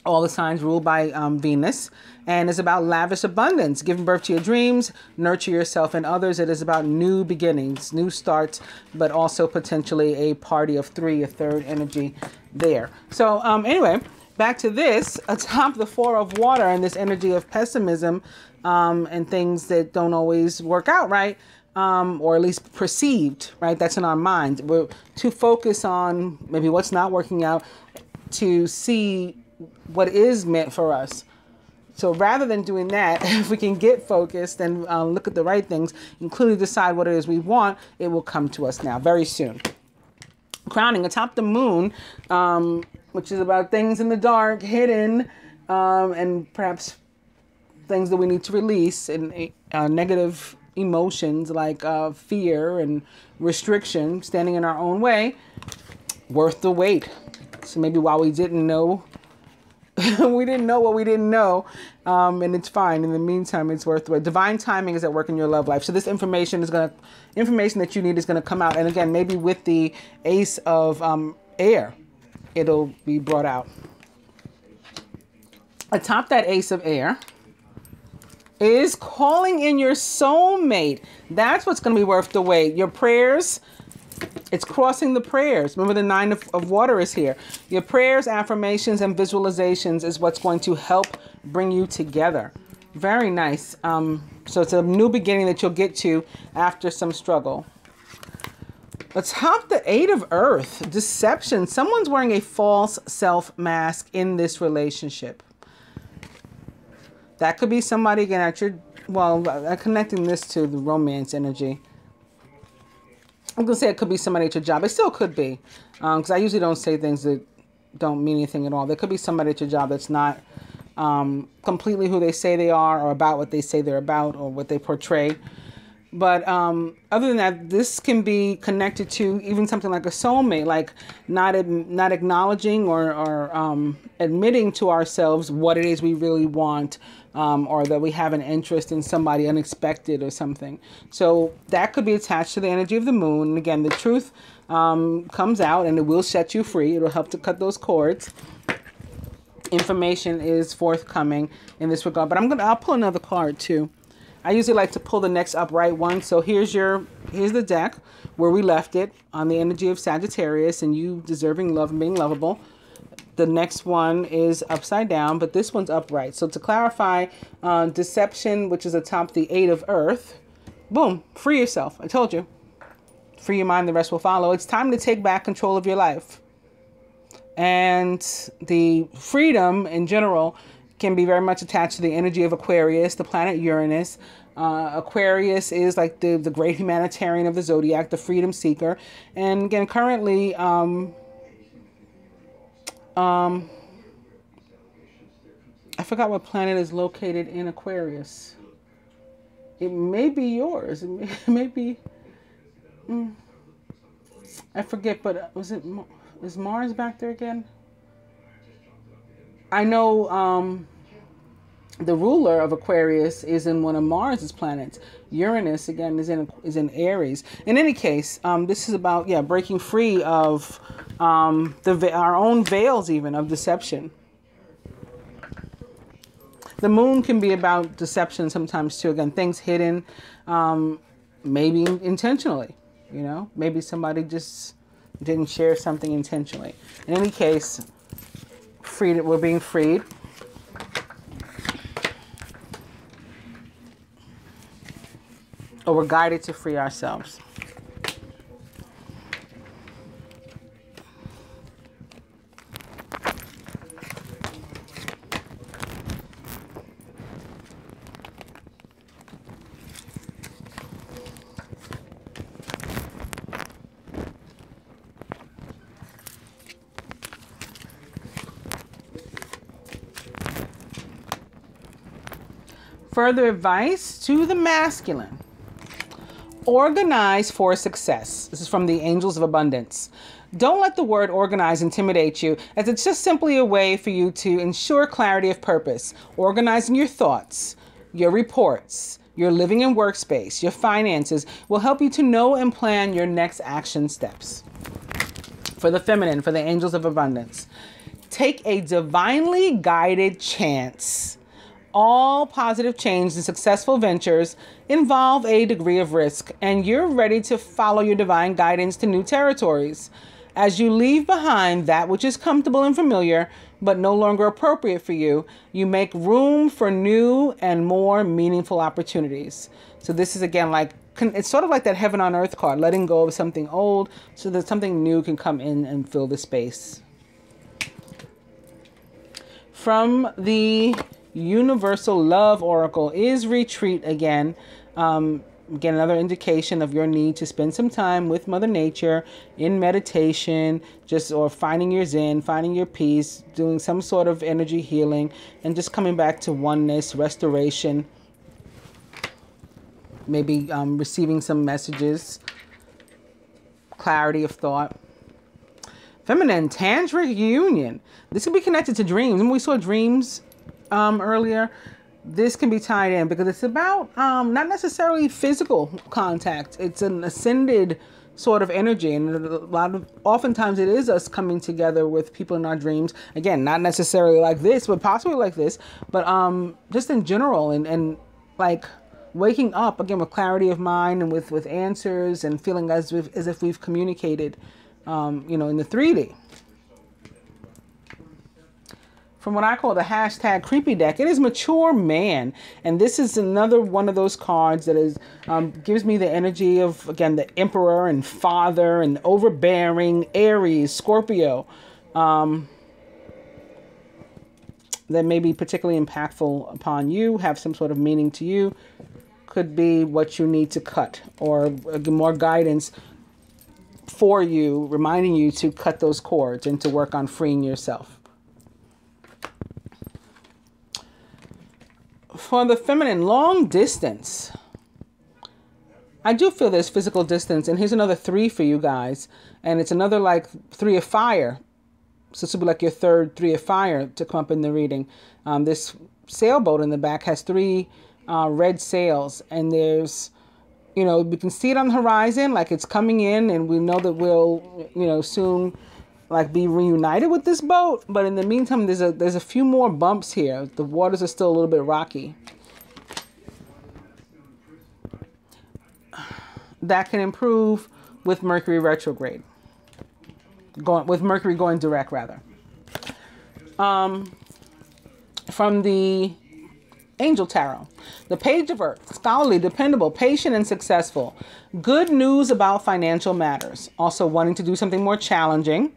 S1: All the signs ruled by Venus, and it's about lavish abundance, giving birth to your dreams, nurture yourself and others. It is about new beginnings, new starts, but also potentially a party of three, a third energy there. So anyway, back to this, atop the four of water and this energy of pessimism and things that don't always work out right, or at least perceived, right? That's in our mind. We're to focus on maybe what's not working out to see what is meant for us. So rather than doing that, if we can get focused and look at the right things, including decide what it is we want, it will come to us now very soon. Crowning atop the moon, which is about things in the dark, hidden, and perhaps things that we need to release, and negative emotions like fear and restriction standing in our own way, worth the wait. So maybe while we didn't know, we didn't know what we didn't know, and it's fine. In the meantime, it's worth the wait. Divine timing is at work in your love life. So this information that you need is gonna come out. And again, maybe with the ace of air, it'll be brought out. Atop that ace of air is calling in your soulmate. That's what's gonna be worth the wait. Your prayers. It's crossing the prayers. Remember, the nine of water is here. Your prayers, affirmations, and visualizations is what's going to help bring you together. Very nice. So it's a new beginning that you'll get to after some struggle. Atop the eight of earth, deception. Someone's wearing a false self mask in this relationship. That could be somebody, again, at your, well, connecting this to the romance energy. I'm going to say it could be somebody at your job. It still could be, because I usually don't say things that don't mean anything at all. There could be somebody at your job that's not completely who they say they are, or about what they say they're about, or what they portray. But other than that, this can be connected to even something like a soulmate, like not acknowledging or admitting to ourselves what it is we really want, or that we have an interest in somebody unexpected or something. So that could be attached to the energy of the moon. And again, the truth comes out, and it will set you free. It'll help to cut those cords. Information is forthcoming in this regard. But I'll pull another card too. I usually like to pull the next upright one. So here's the deck where we left it, on the energy of Sagittarius and you deserving love and being lovable. The next one is upside down, but this one's upright. So to clarify, deception, which is atop the eight of earth, boom, free yourself. I told you. Free your mind, the rest will follow. It's time to take back control of your life. And the freedom in general can be very much attached to the energy of Aquarius, the planet Uranus. Aquarius is like the great humanitarian of the zodiac, the freedom seeker. And again, currently, I forgot what planet is located in Aquarius. It may be yours. It may be, I forget, but is Mars back there again? I know the ruler of Aquarius is in one of Mars's planets. Uranus, again, is in Aries. In any case, this is about, breaking free of our own veils, even, of deception. The moon can be about deception sometimes, too. Again, things hidden, maybe intentionally, maybe somebody just Didn't share something intentionally. In any case, we're being freed. Or we're guided to free ourselves. Further advice to the masculine. Organize for success. This is from the Angels of Abundance. Don't let the word organize intimidate you, as it's just simply a way for you to ensure clarity of purpose. Organizing your thoughts, your reports, your living and workspace, your finances will help you to know and plan your next action steps. For the feminine, for the Angels of Abundance, take a divinely guided chance. All positive change and successful ventures involve a degree of risk, and you're ready to follow your divine guidance to new territories. As you leave behind that which is comfortable and familiar, but no longer appropriate for you, you make room for new and more meaningful opportunities. So this is, again, like, it's sort of like that heaven on earth card, letting go of something old so that something new can come in and fill the space. From the Universal Love Oracle is retreat again. Again, another indication of your need to spend some time with Mother Nature in meditation, or finding your zen, finding your peace, doing some sort of energy healing, and just coming back to oneness, restoration. Maybe receiving some messages, clarity of thought. Feminine, tantric union. This can be connected to dreams. And we saw dreams earlier. This can be tied in because it's about not necessarily physical contact. It's an ascended sort of energy, and oftentimes it is us coming together with people in our dreams. Again, not necessarily like this, but possibly like this, but just in general, and like waking up again with clarity of mind and with answers and feeling as if we've communicated, in the 3D. From what I call the hashtag creepy deck, it is mature man. And this is another one of those cards that is gives me the energy of, again, the emperor and father and overbearing Aries, Scorpio. That may be particularly impactful upon you, have some sort of meaning to you. Could be what you need to cut, or more guidance for you, reminding you to cut those cords and to work on freeing yourself. For the feminine, long distance. I do feel there's physical distance. And here's another 3 for you guys. And it's another like 3 of fire. So this will be like your third 3 of fire to come up in the reading. This sailboat in the back has 3 red sails. And there's, we can see it on the horizon like it's coming in. And we know that we'll, soon like be reunited with this boat, but in the meantime, there's a few more bumps here. The waters are still a little bit rocky. That can improve with Mercury retrograde. With Mercury going direct, rather. From the Angel Tarot, the Page of Earth, scholarly, dependable, patient, and successful. Good news about financial matters. Also wanting to do something more challenging,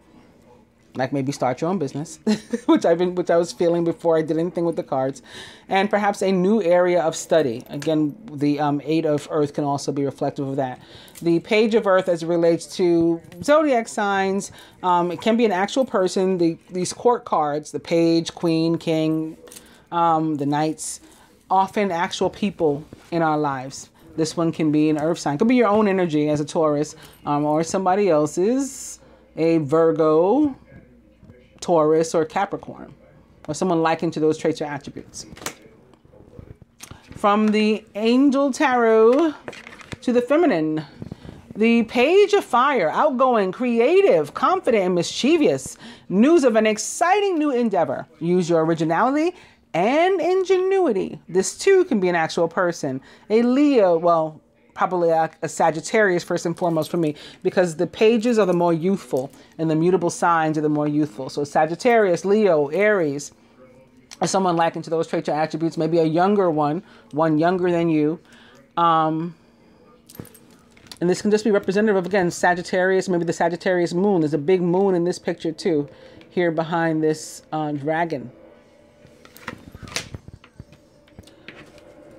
S1: like maybe start your own business, which I was feeling before I did anything with the cards, and perhaps a new area of study. Again, the 8 of Earth can also be reflective of that. The Page of Earth, as it relates to zodiac signs, it can be an actual person. These court cards, the Page, Queen, King, the Knights, often actual people in our lives. This one can be an Earth sign. It could be your own energy as a Taurus, or somebody else's, a Virgo, Taurus, or Capricorn, or someone likened to those traits or attributes. From the Angel Tarot to the feminine, the Page of Fire, outgoing, creative, confident, and mischievous. News of an exciting new endeavor. Use your originality and ingenuity. This too can be an actual person. A Leo, well, probably a Sagittarius first and foremost for me, because the pages are the more youthful and the mutable signs are the more youthful. So Sagittarius, Leo, Aries, or someone likened to those traits or attributes, maybe a younger one younger than you. And this can just be representative of, again, Sagittarius, maybe the Sagittarius moon. There's a big moon in this picture too, here behind this dragon.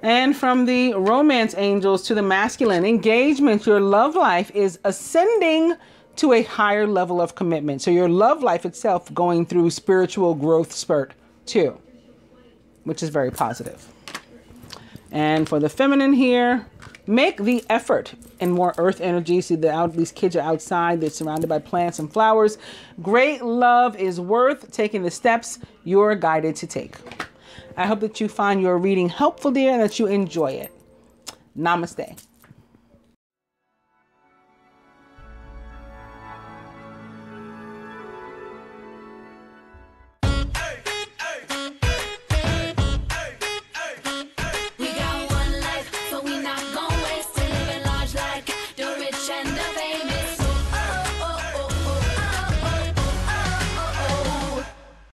S1: And from the romance angels to the masculine engagement, your love life is ascending to a higher level of commitment. So your love life itself going through spiritual growth spurt too, which is very positive. And for the feminine here, make the effort and more earth energy. See, these kids are outside. They're surrounded by plants and flowers. Great love is worth taking the steps you're guided to take. I hope that you find your reading helpful, dear, and that you enjoy it. Namaste.